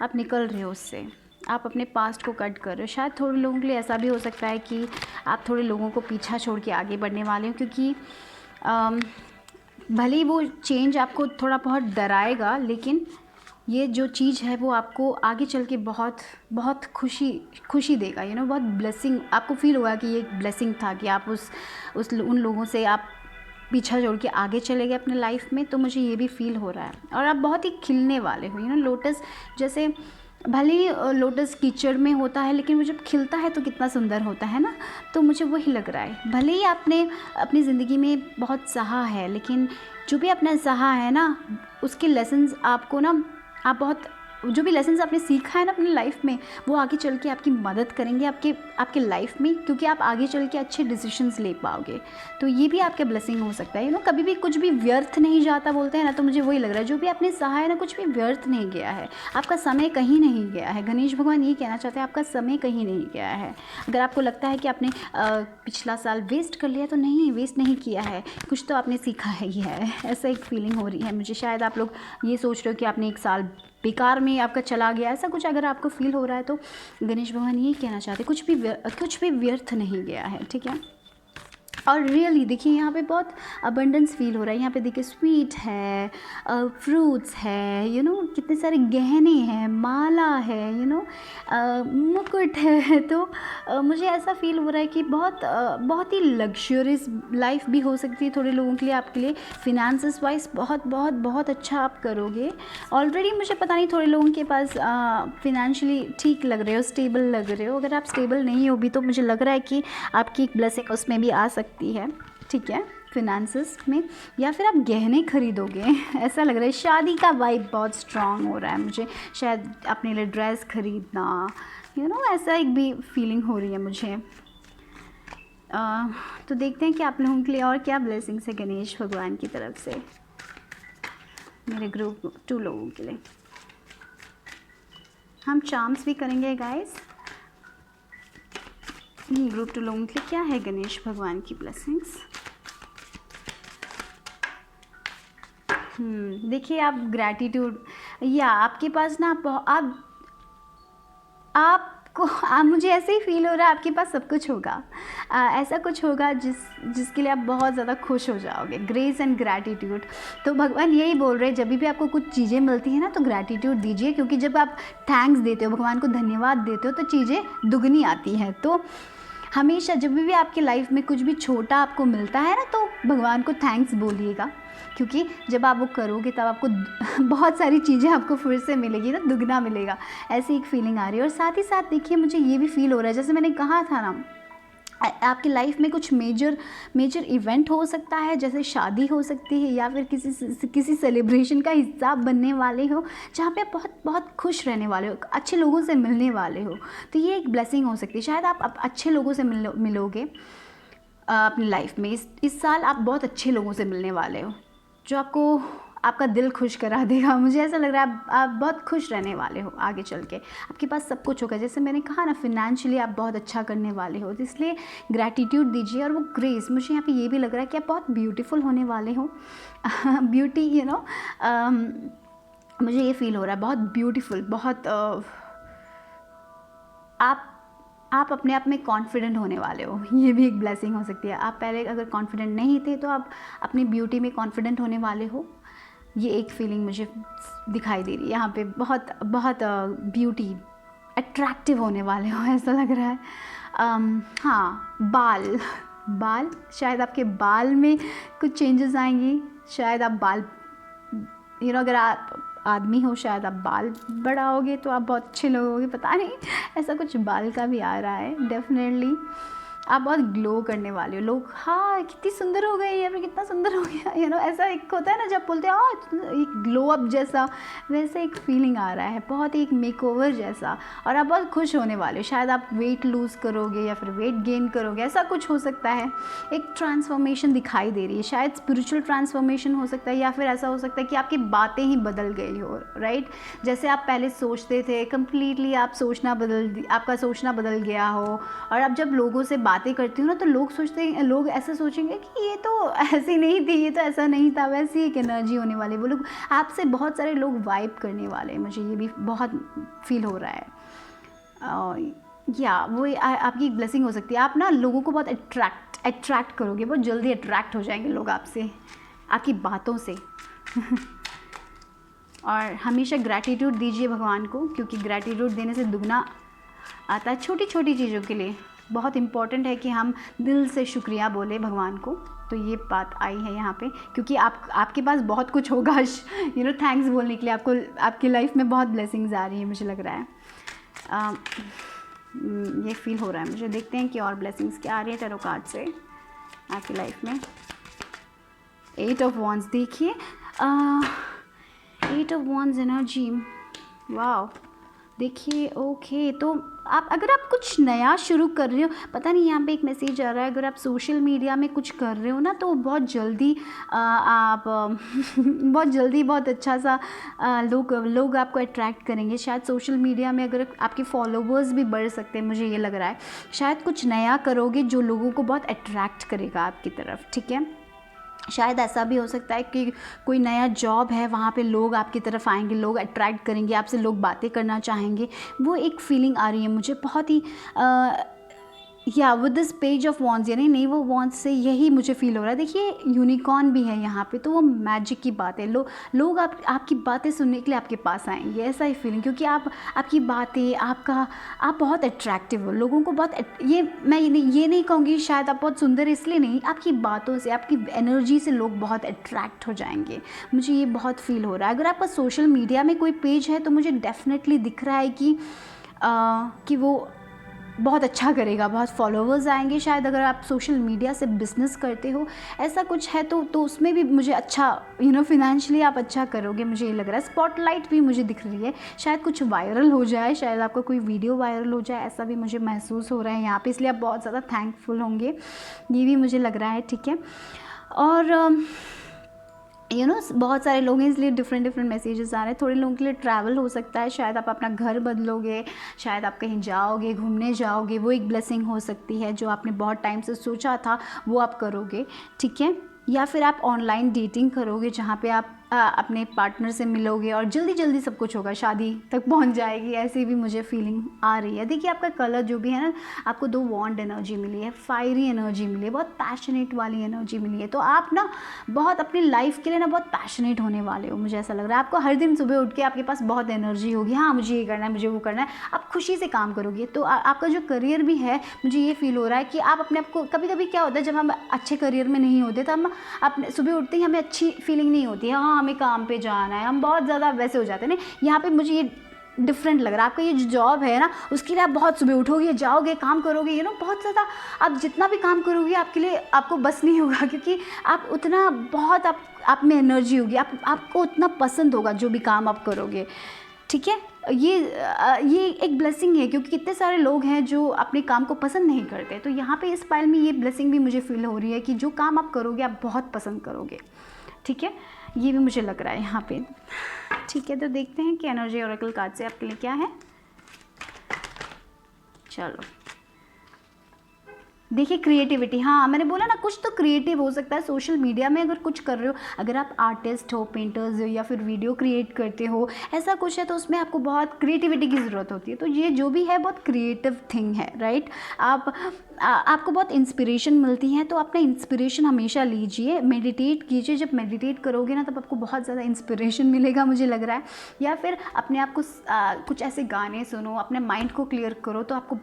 [SPEAKER 1] आप निकल रहे हो उससे, आप अपने पास्ट को कट कर रहे हो। शायद थोड़े लोगों के लिए ऐसा भी हो सकता है कि आप थोड़े लोगों को पीछा छोड़ के आगे बढ़ने वाले हो, क्योंकि भले ही वो चेंज आपको थोड़ा बहुत डराएगा, लेकिन ये जो चीज़ है वो आपको आगे चल के बहुत बहुत खुशी देगा। बहुत ब्लेसिंग आपको फील होगा कि ये एक ब्लेसिंग था कि आप उन लोगों से आप पीछा छोड़ के आगे चले गए अपने लाइफ में। तो मुझे ये भी फील हो रहा है और आप बहुत ही खिलने वाले हो। लोटस जैसे, भले ही लोटस कीचड़ में होता है, लेकिन वो जब खिलता है तो कितना सुंदर होता है ना। तो मुझे वही लग रहा है, भले ही आपने अपनी ज़िंदगी में बहुत सहा है, लेकिन जो भी आपने सहा है ना, उसके लेसन्स आपको ना, आप बहुत जो भी लेसन्स आपने सीखा है ना अपनी लाइफ में, वो आगे चल के आपकी मदद करेंगे आपके लाइफ में, क्योंकि आप आगे चल के अच्छे डिसीजंस ले पाओगे। तो ये भी आपका ब्लेसिंग हो सकता है। कभी भी कुछ भी व्यर्थ नहीं जाता बोलते हैं ना, तो मुझे वही लग रहा है जो भी आपने सहा है ना, कुछ भी व्यर्थ नहीं गया है, आपका समय कहीं नहीं गया है। गणेश भगवान ये कहना चाहते हैं आपका समय कहीं नहीं गया है। अगर आपको लगता है कि आपने पिछला साल वेस्ट कर लिया, तो नहीं, वेस्ट नहीं किया है, कुछ तो आपने सीखा है ही है। ऐसा एक फीलिंग हो रही है मुझे। शायद आप लोग ये सोच रहे हो कि आपने एक साल बेकार में आपका चला गया, ऐसा कुछ अगर आपको फील हो रहा है तो गणेश भगवान यही कहना चाहते हैं कुछ भी व्यर्थ नहीं गया है। ठीक है, और रियली देखिए यहाँ पे बहुत अबंडेंस फील हो रहा है। यहाँ पे देखिए स्वीट है, फ्रूट्स है, कितने सारे गहने हैं, माला है, मुकुट है। तो मुझे ऐसा फील हो रहा है कि बहुत ही लग्जरियस लाइफ भी हो सकती है थोड़े लोगों के लिए। आपके लिए फिनेंसेस वाइज बहुत बहुत बहुत अच्छा आप करोगे। ऑलरेडी मुझे पता नहीं, थोड़े लोगों के पास फिनेंशियली ठीक लग रहे हो, स्टेबल लग रहे हो। अगर आप स्टेबल नहीं हो भी, तो मुझे लग रहा है कि आपकी एक ब्लेसिंग उसमें भी आ सकती है। ठीक है, फिनेंसेस में, या फिर आप गहने खरीदोगे, ऐसा लग रहा है। शादी का वाइब बहुत स्ट्रांग हो रहा है मुझे, शायद अपने लिए ड्रेस खरीदना, ऐसा एक भी फीलिंग हो रही है मुझे। तो देखते हैं कि आप लोगों के लिए और क्या ब्लेसिंग्स है गणेश भगवान की तरफ से। मेरे ग्रुप 2 लोगों के लिए। हम चार्म्स भी करेंगे गाइस। ग्रुप 2 लोगों के लिए क्या है गणेश भगवान की ब्लेसिंग्स। देखिए आप ग्रैटिट्यूड, या आपके पास ना आप मुझे ऐसे ही फील हो रहा है आपके पास सब कुछ होगा। ऐसा कुछ होगा जिसके लिए आप बहुत ज़्यादा खुश हो जाओगे। ग्रेस एंड ग्रैटिट्यूड, तो भगवान यही बोल रहे हैं जब भी आपको कुछ चीज़ें मिलती हैं ना तो ग्रैटिट्यूड दीजिए, क्योंकि जब आप थैंक्स देते हो, भगवान को धन्यवाद देते हो, तो चीज़ें दुगनी आती हैं। तो हमेशा जब भी आपकी लाइफ में कुछ भी छोटा आपको मिलता है ना तो भगवान को थैंक्स बोलिएगा, क्योंकि जब आप वो करोगे तब आपको बहुत सारी चीज़ें आपको फिर से मिलेगी ना, दुगना मिलेगा। ऐसी एक फीलिंग आ रही है। और साथ ही साथ देखिए मुझे ये भी फील हो रहा है, जैसे मैंने कहा था ना, आपकी लाइफ में कुछ मेजर इवेंट हो सकता है, जैसे शादी हो सकती है या फिर किसी सेलिब्रेशन का हिस्सा बनने वाले हो, जहाँ पे आप बहुत बहुत खुश रहने वाले हो, अच्छे लोगों से मिलने वाले हो। तो ये एक ब्लेसिंग हो सकती है। शायद आप अच्छे लोगों से मिलोगे अपनी लाइफ में। इस साल आप बहुत अच्छे लोगों से मिलने वाले हो जो आपका दिल खुश करा देगा। मुझे ऐसा लग रहा है आप बहुत खुश रहने वाले हो आगे चल के। आपके पास सब कुछ होगा, जैसे मैंने कहा ना, फिनेंशियली आप बहुत अच्छा करने वाले हो, तो इसलिए ग्रैटिट्यूड दीजिए। और वो ग्रेस, मुझे यहाँ पे ये भी लग रहा है कि आप बहुत ब्यूटीफुल होने वाले हो। ब्यूटी मुझे ये फील हो रहा है बहुत ब्यूटीफुल, बहुत आप अपने आप में कॉन्फिडेंट होने वाले हो। ये भी एक ब्लेसिंग हो सकती है। आप पहले अगर कॉन्फिडेंट नहीं थे तो आप अपनी ब्यूटी में कॉन्फिडेंट होने वाले हो। ये एक फीलिंग मुझे दिखाई दे रही है यहाँ पे। बहुत बहुत ब्यूटी अट्रैक्टिव होने वाले हो ऐसा लग रहा है। हाँ, बाल शायद आपके बाल में कुछ चेंजेस आएंगी। शायद आप बाल अगर आप आदमी हो शायद आप बाल बढ़ाओगे तो आप बहुत अच्छे लोग, पता नहीं, ऐसा कुछ बाल का भी आ रहा है। डेफिनेटली आप बहुत ग्लो करने वाले हो। लोग हाँ कितनी सुंदर हो गई या फिर कितना सुंदर हो गया, ऐसा एक होता है ना जब बोलते हैं एक ग्लो अप जैसा, वैसे एक फीलिंग आ रहा है, बहुत ही एक मेकओवर जैसा। और आप बहुत खुश होने वाले हो। शायद आप वेट लूज़ करोगे या फिर वेट गेन करोगे, ऐसा कुछ हो सकता है। एक ट्रांसफॉर्मेशन दिखाई दे रही है, शायद स्पिरिचुअल ट्रांसफॉर्मेशन हो सकता है, या फिर ऐसा हो सकता है कि आपकी बातें ही बदल गई हो। राइट, जैसे आप पहले सोचते थे कम्प्लीटली आपका सोचना बदल गया हो। और अब जब लोगों से बातें करती हूँ ना तो लोग ऐसा सोचेंगे कि ये तो ऐसी नहीं थी, ये तो ऐसा नहीं था। वैसी एक एनर्जी होने वाली, वो लोग आपसे बहुत सारे लोग वाइब करने वाले। मुझे ये भी बहुत फील हो रहा है। या वो आपकी एक ब्लेसिंग हो सकती है। आप ना लोगों को बहुत अट्रैक्ट करोगे, बहुत जल्दी अट्रैक्ट हो जाएंगे लोग आपसे, आपकी बातों से। और हमेशा ग्रैटिट्यूड दीजिए भगवान को, क्योंकि ग्रैटिट्यूड देने से दुगना आता है। छोटी छोटी चीज़ों के लिए बहुत इम्पॉर्टेंट है कि हम दिल से शुक्रिया बोले भगवान को। तो ये बात आई है यहाँ पे, क्योंकि आपके पास बहुत कुछ होगा थैंक्स बोलने के लिए। आपकी लाइफ में बहुत ब्लेसिंग्स आ रही है मुझे लग रहा है। ये फील हो रहा है मुझे। देखते हैं कि और ब्लेसिंग्स क्या आ रही है टैरो कार्ड से आपकी लाइफ में। 8 ऑफ वॉन्ड्स देखिए, 8 ऑफ वॉन्ड्स एनर्जी, वाओ। देखिए ओके, तो अगर आप कुछ नया शुरू कर रहे हो, पता नहीं यहाँ पे एक मैसेज आ रहा है, अगर आप सोशल मीडिया में कुछ कर रहे हो ना तो बहुत जल्दी आप बहुत जल्दी बहुत अच्छा सा लोग आपको अट्रैक्ट करेंगे। शायद सोशल मीडिया में अगर आपके फॉलोवर्स भी बढ़ सकते हैं, मुझे ये लग रहा है। शायद कुछ नया करोगे जो लोगों को बहुत अट्रैक्ट करेगा आपकी तरफ, ठीक है। शायद ऐसा भी हो सकता है कि कोई नया जॉब है, वहाँ पे लोग आपकी तरफ आएंगे, लोग अट्रैक्ट करेंगे आपसे, लोग बातें करना चाहेंगे। वो एक फीलिंग आ रही है मुझे बहुत ही या with this page of wands, यानी नहीं वो वॉन्ड्स से यही मुझे फील हो रहा है। देखिए यूनिकॉर्न भी है यहाँ पे, तो वो मैजिक की बात है। लोग आपकी बातें सुनने के लिए आपके पास आएंगे, ऐसा ही फीलिंग, क्योंकि आपकी बातें आप बहुत अट्रैक्टिव हो लोगों को। मैं ये नहीं कहूँगी शायद आप बहुत सुंदर इसलिए नहीं, आपकी बातों से, आपकी एनर्जी से लोग बहुत अट्रैक्ट हो जाएंगे। मुझे ये बहुत फील हो रहा है। अगर आपका सोशल मीडिया में कोई पेज है तो मुझे डेफिनेटली दिख रहा है कि वो बहुत अच्छा करेगा, बहुत फॉलोवर्स आएंगे। शायद अगर आप सोशल मीडिया से बिज़नेस करते हो, ऐसा कुछ है तो उसमें भी मुझे अच्छा फिनेंशियली आप अच्छा करोगे, मुझे ये लग रहा है। स्पॉटलाइट भी मुझे दिख रही है, शायद कुछ वायरल हो जाए, शायद आपका कोई वीडियो वायरल हो जाए, ऐसा भी मुझे महसूस हो रहा है यहाँ पे। इसलिए आप बहुत ज़्यादा थैंकफुल होंगे, ये भी मुझे लग रहा है, ठीक है। और बहुत सारे लोग हैं इसलिए डिफरेंट डिफरेंट मैसेजेस आ रहे हैं। थोड़े लोगों के लिए ट्रैवल हो सकता है, शायद आप अपना घर बदलोगे, शायद आप कहीं जाओगे, घूमने जाओगे, वो एक ब्लेसिंग हो सकती है। जो आपने बहुत टाइम से सोचा था वो आप करोगे, ठीक है। या फिर आप ऑनलाइन डेटिंग करोगे जहाँ पे आप अपने पार्टनर से मिलोगे और जल्दी जल्दी सब कुछ होगा, शादी तक पहुँच जाएगी, ऐसी भी मुझे फीलिंग आ रही है। देखिए आपका कलर जो भी है ना, आपको 2 वॉन्ड एनर्जी मिली है, फायरी एनर्जी मिली है, बहुत पैशनेट वाली एनर्जी मिली है। तो आप ना बहुत अपनी लाइफ के लिए ना बहुत पैशनेट होने वाले हो, मुझे ऐसा लग रहा है। आपको हर दिन सुबह उठ के आपके पास बहुत एनर्जी होगी, हाँ मुझे ये करना है, मुझे वो करना है, आप खुशी से काम करोगे। तो आपका जो करियर भी है, मुझे ये फील हो रहा है कि आप अपने आप को, कभी कभी क्या होता है जब हम अच्छे करियर में नहीं होते तो हम अपने सुबह उठते ही हमें अच्छी फीलिंग नहीं होती है, हाँ हमें काम पे जाना है, हम बहुत ज़्यादा वैसे हो जाते हैं ना। यहाँ पे मुझे ये डिफरेंट लग रहा है। आपका ये जो जॉब है ना, उसके लिए आप बहुत सुबह उठोगे, जाओगे, काम करोगे, बहुत ज़्यादा आप जितना भी काम करोगे आपके लिए आपको बस नहीं होगा, क्योंकि आप उतना बहुत आप में एनर्जी होगी, आपको उतना पसंद होगा जो भी काम आप करोगे, ठीक है। ये एक ब्लेसिंग है, क्योंकि कितने सारे लोग हैं जो अपने काम को पसंद नहीं करते। तो यहाँ पे इस पाइल में ये ब्लेसिंग भी मुझे फील हो रही है कि जो काम आप करोगे आप बहुत पसंद करोगे, ठीक है। ये भी मुझे लग रहा है यहाँ पे, ठीक है। तो देखते हैं कि एनर्जी ओरेकल कार्ड से आपके लिए क्या है। चलो देखिए क्रिएटिविटी, हाँ मैंने बोला ना कुछ तो क्रिएटिव हो सकता है। सोशल मीडिया में अगर कुछ कर रहे हो, अगर आप आर्टिस्ट हो, पेंटर्स हो, या फिर वीडियो क्रिएट करते हो, ऐसा कुछ है, तो उसमें आपको बहुत क्रिएटिविटी की ज़रूरत होती है। तो ये जो भी है बहुत क्रिएटिव थिंग है, राइट। आपको बहुत इंस्पिरेशन मिलती है, तो अपना इंस्पिरेशन हमेशा लीजिए, मेडिटेट कीजिए। जब मेडिटेट करोगे ना तब आपको बहुत ज़्यादा इंस्पिरेशन मिलेगा, मुझे लग रहा है। या फिर अपने आप को कुछ ऐसे गाने सुनो, अपने माइंड को क्लियर करो, तो आपको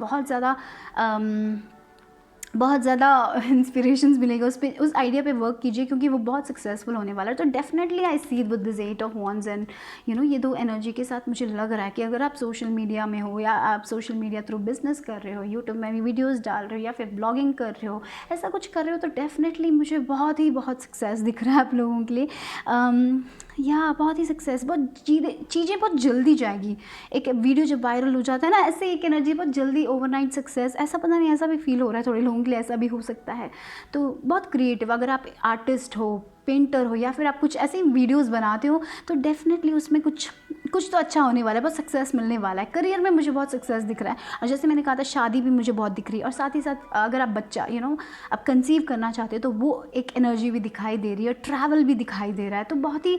[SPEAKER 1] बहुत ज़्यादा इंस्पिरेशंस मिलेगा। उस आइडिया पे वर्क कीजिए, क्योंकि वो बहुत सक्सेसफुल होने वाला है। तो definitely I see with this 8 of wands and ये 2 एनर्जी के साथ मुझे लग रहा है कि अगर आप सोशल मीडिया में हो, या आप सोशल मीडिया थ्रू बिजनेस कर रहे हो, यूट्यूब में भी वीडियोस डाल रहे हो, या फिर ब्लॉगिंग कर रहे हो, ऐसा कुछ कर रहे हो, तो डेफिनेटली मुझे बहुत सक्सेस दिख रहा है आप लोगों के लिए। या बहुत ही सक्सेस, बहुत चीज़ें बहुत जल्दी जाएगी। एक वीडियो जब वायरल हो जाता है ना, ऐसे एक एनर्जी बहुत जल्दी ओवरनाइट सक्सेस, ऐसा पता नहीं, ऐसा भी फील हो रहा है थोड़े लोगों के लिए, ऐसा भी हो सकता है। तो बहुत क्रिएटिव, अगर आप आर्टिस्ट हो, पेंटर हो, या फिर आप कुछ ऐसे वीडियोस बनाते हो, तो डेफिनेटली उसमें कुछ तो अच्छा होने वाला है, बहुत सक्सेस मिलने वाला है। करियर में मुझे बहुत सक्सेस दिख रहा है, और जैसे मैंने कहा था शादी भी मुझे बहुत दिख रही है। और साथ ही साथ अगर आप बच्चा आप कंसीव करना चाहते हो, तो वो एक एनर्जी भी दिखाई दे रही है, ट्रैवल भी दिखाई दे रहा है। तो बहुत ही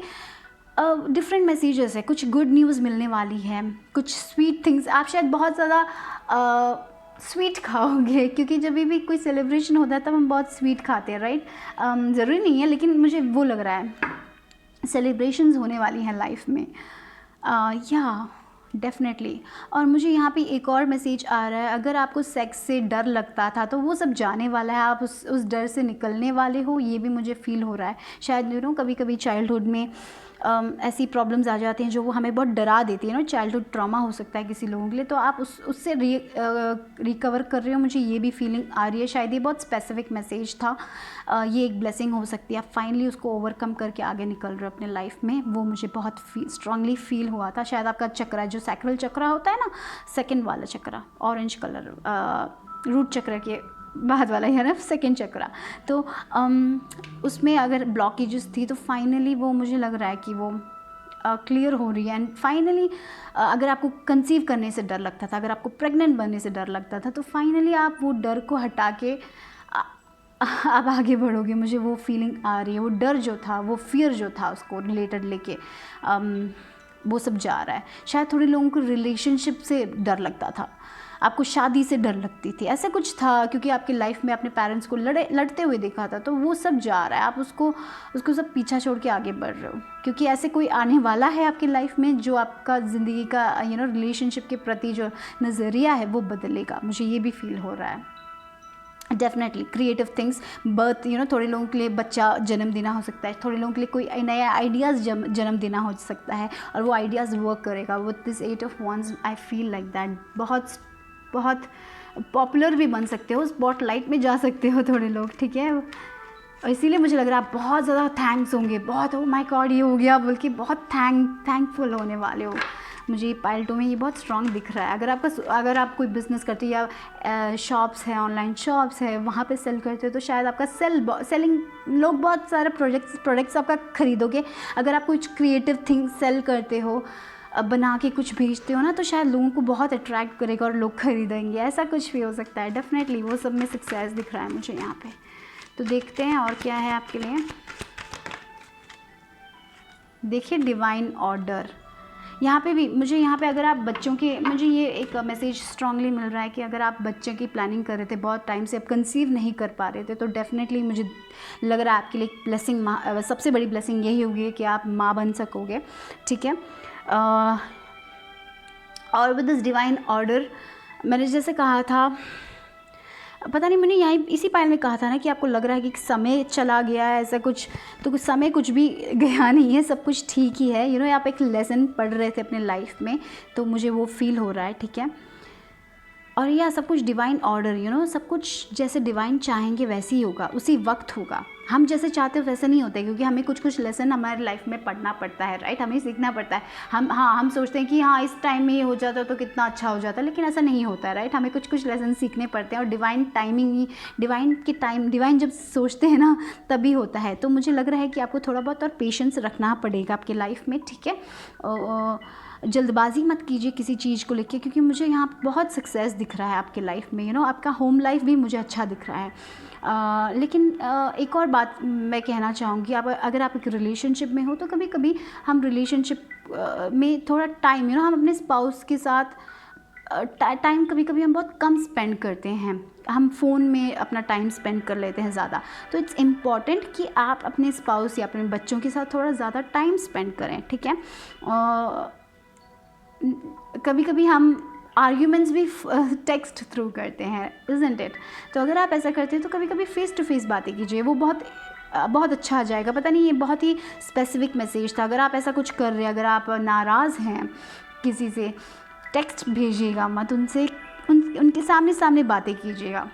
[SPEAKER 1] डिफरेंट मैसेजेस है, कुछ गुड न्यूज़ मिलने वाली है, कुछ स्वीट थिंग्स। आप शायद बहुत ज़्यादा स्वीट खाओगे, क्योंकि जब भी कोई सेलिब्रेशन होता है तब हम बहुत स्वीट खाते हैं, राइट। ज़रूरी नहीं है, लेकिन मुझे वो लग रहा है सेलिब्रेशंस होने वाली हैं लाइफ में, या डेफिनेटली। और मुझे यहाँ पे एक और मैसेज आ रहा है, अगर आपको सेक्स से डर लगता था तो वो सब जाने वाला है, आप उस डर से निकलने वाले हो, ये भी मुझे फील हो रहा है। शायद कभी कभी चाइल्डहुड में ऐसी प्रॉब्लम्स आ जाती हैं जो वो हमें बहुत डरा देती है चाइल्डहुड ट्रॉमा हो सकता है किसी लोगों के लिए, तो आप उससे रिकवर कर रहे हो, मुझे ये भी फीलिंग आ रही है। शायद ये बहुत स्पेसिफिक मैसेज था, ये एक ब्लेसिंग हो सकती है। आप फाइनली उसको ओवरकम करके आगे निकल रहे हो अपने लाइफ में, वो मुझे बहुत स्ट्रांगली फील हुआ था। शायद आपका चक्रा, जो सैक्रल चक्रा होता है ना, सेकेंड वाला चक्रा, ऑरेंज कलर, रूट चक्र के बाद वाला है ना, सेकेंड चक्रा, तो उसमें अगर ब्लॉकेजेस थी तो फाइनली वो मुझे लग रहा है कि वो क्लियर हो रही है। एंड फाइनली अगर आपको कंसीव करने से डर लगता था, अगर आपको प्रेग्नेंट बनने से डर लगता था, तो फाइनली आप वो डर को हटा के आप आगे बढ़ोगे, मुझे वो फीलिंग आ रही है। वो डर जो था, वो फियर जो था, उसको रिलेटेड लेके वो सब जा रहा है। शायद थोड़े लोगों को रिलेशनशिप से डर लगता था, आपको शादी से डर लगती थी, ऐसा कुछ था, क्योंकि आपकी लाइफ में अपने पेरेंट्स को लड़ते हुए देखा था, तो वो सब जा रहा है। आप उसको सब पीछा छोड़ के आगे बढ़ रहे हो, क्योंकि ऐसे कोई आने वाला है आपकी लाइफ में जो आपका ज़िंदगी का रिलेशनशिप के प्रति जो नज़रिया है वो बदलेगा, मुझे ये भी फील हो रहा है। डेफिनेटली क्रिएटिव थिंग्स, बर्थ, थोड़े लोगों के लिए बच्चा जन्म देना हो सकता है, थोड़े लोगों के लिए कोई नया आइडियाज़ जन्म देना हो सकता है, और वो आइडियाज़ वर्क करेगा। With this 8 of wands I feel like that बहुत पॉपुलर भी बन सकते हो, स्पॉटलाइट में जा सकते हो थोड़े लोग, ठीक है। और इसीलिए मुझे लग रहा है आप बहुत ज़्यादा थैंक्स होंगे, बहुत, ओ माय गॉड ये हो गया बोल के बहुत थैंकफुल होने वाले हो। मुझे ये पाइल 2 में ये बहुत स्ट्रांग दिख रहा है। अगर आप कोई बिज़नेस करते हो या शॉप्स है, ऑनलाइन शॉप्स है, वहाँ पे सेल करते हो तो शायद आपका सेलिंग, लोग बहुत सारे प्रोडक्ट्स आपका ख़रीदोगे। अगर आप कुछ क्रिएटिव थिंग्स सेल करते हो, बना के कुछ भेजते हो ना, तो शायद लोगों को बहुत अट्रैक्ट करेगा और लोग खरीदेंगे। ऐसा कुछ भी हो सकता है। डेफिनेटली वो सब में सक्सेस दिख रहा है मुझे यहाँ पे। तो देखते हैं और क्या है आपके लिए। देखिए डिवाइन ऑर्डर यहाँ पे भी मुझे, यहाँ पे अगर आप बच्चों के, मुझे ये एक मैसेज स्ट्रांगली मिल रहा है कि अगर आप बच्चे की प्लानिंग कर रहे थे बहुत टाइम से, अब कंसीव नहीं कर पा रहे थे, तो डेफिनेटली मुझे लग रहा है आपके लिए ब्लेसिंग, सबसे बड़ी ब्लेसिंग यही होगी कि आप माँ बन सकोगे। ठीक है। और विद दिस डिवाइन ऑर्डर, मैंने जैसे कहा था, पता नहीं मैंने यहीं इसी पाइल में कहा था ना कि आपको लग रहा है कि समय चला गया है, ऐसा कुछ, तो कुछ समय कुछ भी गया नहीं है, सब कुछ ठीक ही है। आप एक लेसन पढ़ रहे थे अपने लाइफ में, तो मुझे वो फील हो रहा है। ठीक है। और यह सब कुछ डिवाइन ऑर्डर, सब कुछ जैसे डिवाइन चाहेंगे वैसे ही होगा, उसी वक्त होगा। हम जैसे चाहते हो वैसे नहीं होता है, क्योंकि हमें कुछ लेसन हमारे लाइफ में पढ़ना पड़ता है, राइट, हमें सीखना पड़ता है। हम सोचते हैं कि हाँ इस टाइम में ये हो जाता तो कितना अच्छा हो जाता, लेकिन ऐसा नहीं होता है, राइट। हमें कुछ लेसन सीखने पड़ते हैं, और डिवाइन टाइमिंग ही, डिवाइन जब सोचते हैं ना तभी होता है। तो मुझे लग रहा है कि आपको थोड़ा बहुत और पेशेंस रखना पड़ेगा आपके लाइफ में। ठीक है। जल्दबाजी मत कीजिए किसी चीज़ को लेके, क्योंकि मुझे यहाँ बहुत सक्सेस दिख रहा है आपके लाइफ में। आपका होम लाइफ भी मुझे अच्छा दिख रहा है। लेकिन एक और बात मैं कहना चाहूँगी, अगर आप एक रिलेशनशिप में हो तो कभी कभी हम रिलेशनशिप में थोड़ा टाइम, हम अपने स्पाउस के साथ टाइम कभी कभी हम बहुत कम स्पेंड करते हैं, हम फ़ोन में अपना टाइम स्पेंड कर लेते हैं ज़्यादा। तो इट्स इम्पॉर्टेंट कि आप अपने स्पाउस या अपने बच्चों के साथ थोड़ा ज़्यादा टाइम स्पेंड करें। ठीक है। कभी कभी हम आर्ग्यूमेंट्स भी टेक्स्ट थ्रू करते हैं, इज़न्ट इट। तो अगर आप ऐसा करते हैं तो कभी कभी फ़ेस टू फेस बातें कीजिए, वो बहुत अच्छा आ जाएगा। पता नहीं, ये बहुत ही स्पेसिफिक मैसेज था। अगर आप ऐसा कुछ कर रहे हैं, अगर आप नाराज़ हैं किसी से, टेक्स्ट भेजिएगा मत, उनसे उनके सामने बातें कीजिएगा,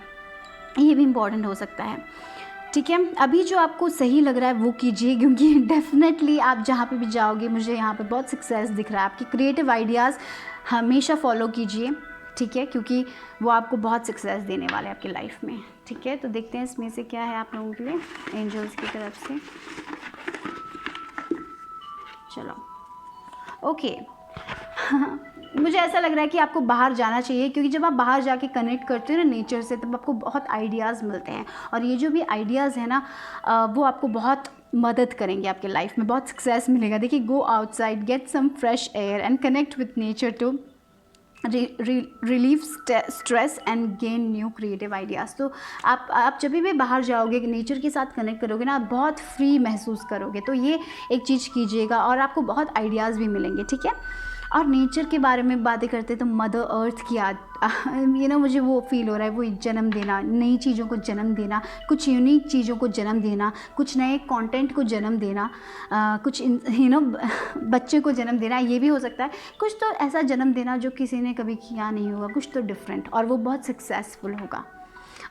[SPEAKER 1] ये भी इम्पॉर्टेंट हो सकता है। ठीक है। अभी जो आपको सही लग रहा है वो कीजिए, क्योंकि डेफिनेटली आप जहाँ पे भी जाओगे, मुझे यहाँ पे बहुत सक्सेस दिख रहा है। आपकी क्रिएटिव आइडियाज़ हमेशा फॉलो कीजिए। ठीक है, क्योंकि वो आपको बहुत सक्सेस देने वाले हैं आपकी लाइफ में। ठीक है। तो देखते हैं इसमें से क्या है आप लोगों के लिए एंजल्स की तरफ से। चलो ओके। मुझे ऐसा लग रहा है कि आपको बाहर जाना चाहिए, क्योंकि जब आप बाहर जाके कनेक्ट करते हो ना नेचर से, तब आपको बहुत आइडियाज़ मिलते हैं, और ये जो भी आइडियाज़ है ना वो आपको बहुत मदद करेंगे आपके लाइफ में, बहुत सक्सेस मिलेगा। देखिए, go outside, get some fresh air and connect with nature to relieve stress and gain new creative ideas. तो आप जब भी बाहर जाओगे, नेचर के साथ कनेक्ट करोगे ना, आप बहुत फ्री महसूस करोगे। तो ये एक चीज़ कीजिएगा और आपको बहुत आइडियाज़ भी मिलेंगे। ठीक है। और नेचर के बारे में बातें करते तो मदर अर्थ की याद मुझे वो फील हो रहा है, वो जन्म देना, नई चीज़ों को जन्म देना, कुछ यूनिक चीज़ों को जन्म देना, कुछ नए कंटेंट को जन्म देना, कुछ बच्चे को जन्म देना, ये भी हो सकता है। कुछ तो ऐसा जन्म देना जो किसी ने कभी किया नहीं होगा, कुछ तो डिफरेंट, और वो बहुत सक्सेसफुल होगा।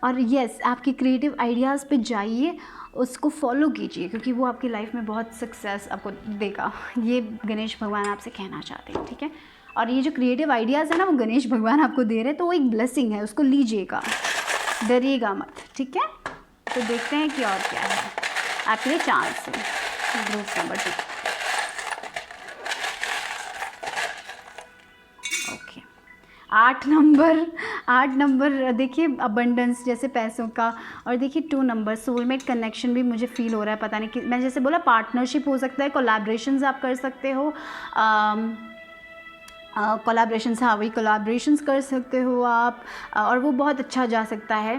[SPEAKER 1] और यस, आपकी क्रिएटिव आइडियाज़ पे जाइए, उसको फॉलो कीजिए, क्योंकि वो आपकी लाइफ में बहुत सक्सेस आपको देगा। ये गणेश भगवान आपसे कहना चाहते हैं। ठीक है। और ये जो क्रिएटिव आइडियाज़ है ना, वो गणेश भगवान आपको दे रहे हैं, तो वो एक ब्लेसिंग है, उसको लीजिएगा, डरिएगा मत। ठीक है। तो देखते हैं कि और क्या है आपके लिए चांस है। Group number 2। ओके, 8 नंबर देखिए, अबंडेंस जैसे पैसों का, और देखिए 2 नंबर सोलमेट कनेक्शन भी मुझे फील हो रहा है। पता नहीं कि मैं जैसे बोला, पार्टनरशिप हो सकता है, कोलैबोरेशंस आप कर सकते हो, कोलैबोरेशंस, हाँ वही कोलैबोरेशंस कर सकते हो आप, और वो बहुत अच्छा जा सकता है।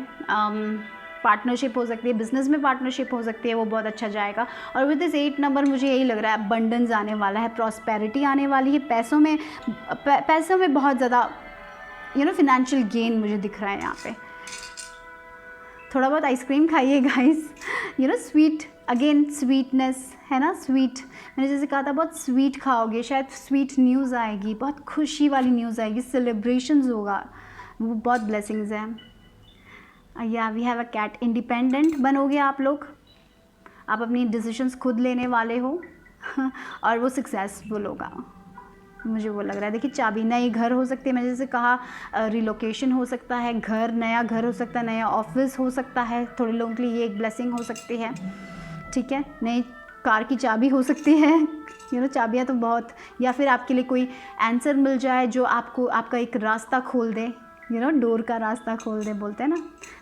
[SPEAKER 1] पार्टनरशिप हो सकती है, बिजनेस में पार्टनरशिप हो सकती है, वो बहुत अच्छा जाएगा। और विद दिस 8 नंबर मुझे यही लग रहा है, अबंडेंस आने वाला है, प्रॉस्पेरिटी आने वाली है, पैसों में बहुत ज़्यादा फिनेंशियल गेन मुझे दिख रहा है यहाँ पे। थोड़ा बहुत आइसक्रीम खाइए गाइस, स्वीट, अगेन स्वीटनेस है ना, स्वीट, मैंने जैसे कहा था बहुत स्वीट खाओगे, शायद स्वीट न्यूज़ आएगी, बहुत खुशी वाली न्यूज़ आएगी, सेलिब्रेशंस होगा, वो बहुत ब्लेसिंग्स हैं। या we have a cat, independent बनोगे आप लोग, आप अपनी डिसीजंस खुद लेने वाले हो और वो सक्सेसफुल होगा। मुझे वो लग रहा है। देखिए चाबी, नए घर हो सकते हैं, मैंने जैसे कहा रिलोकेशन हो सकता है, घर, नया घर हो सकता है, नया ऑफिस हो सकता है, थोड़े लोगों के लिए ये एक ब्लेसिंग हो सकती है, ठीक है। नई कार की चाबी हो सकती है, चाबियाँ तो बहुत, या फिर आपके लिए कोई आंसर मिल जाए जो आपको आपका एक रास्ता खोल दे, डोर का रास्ता खोल दे, बोलते हैं ना,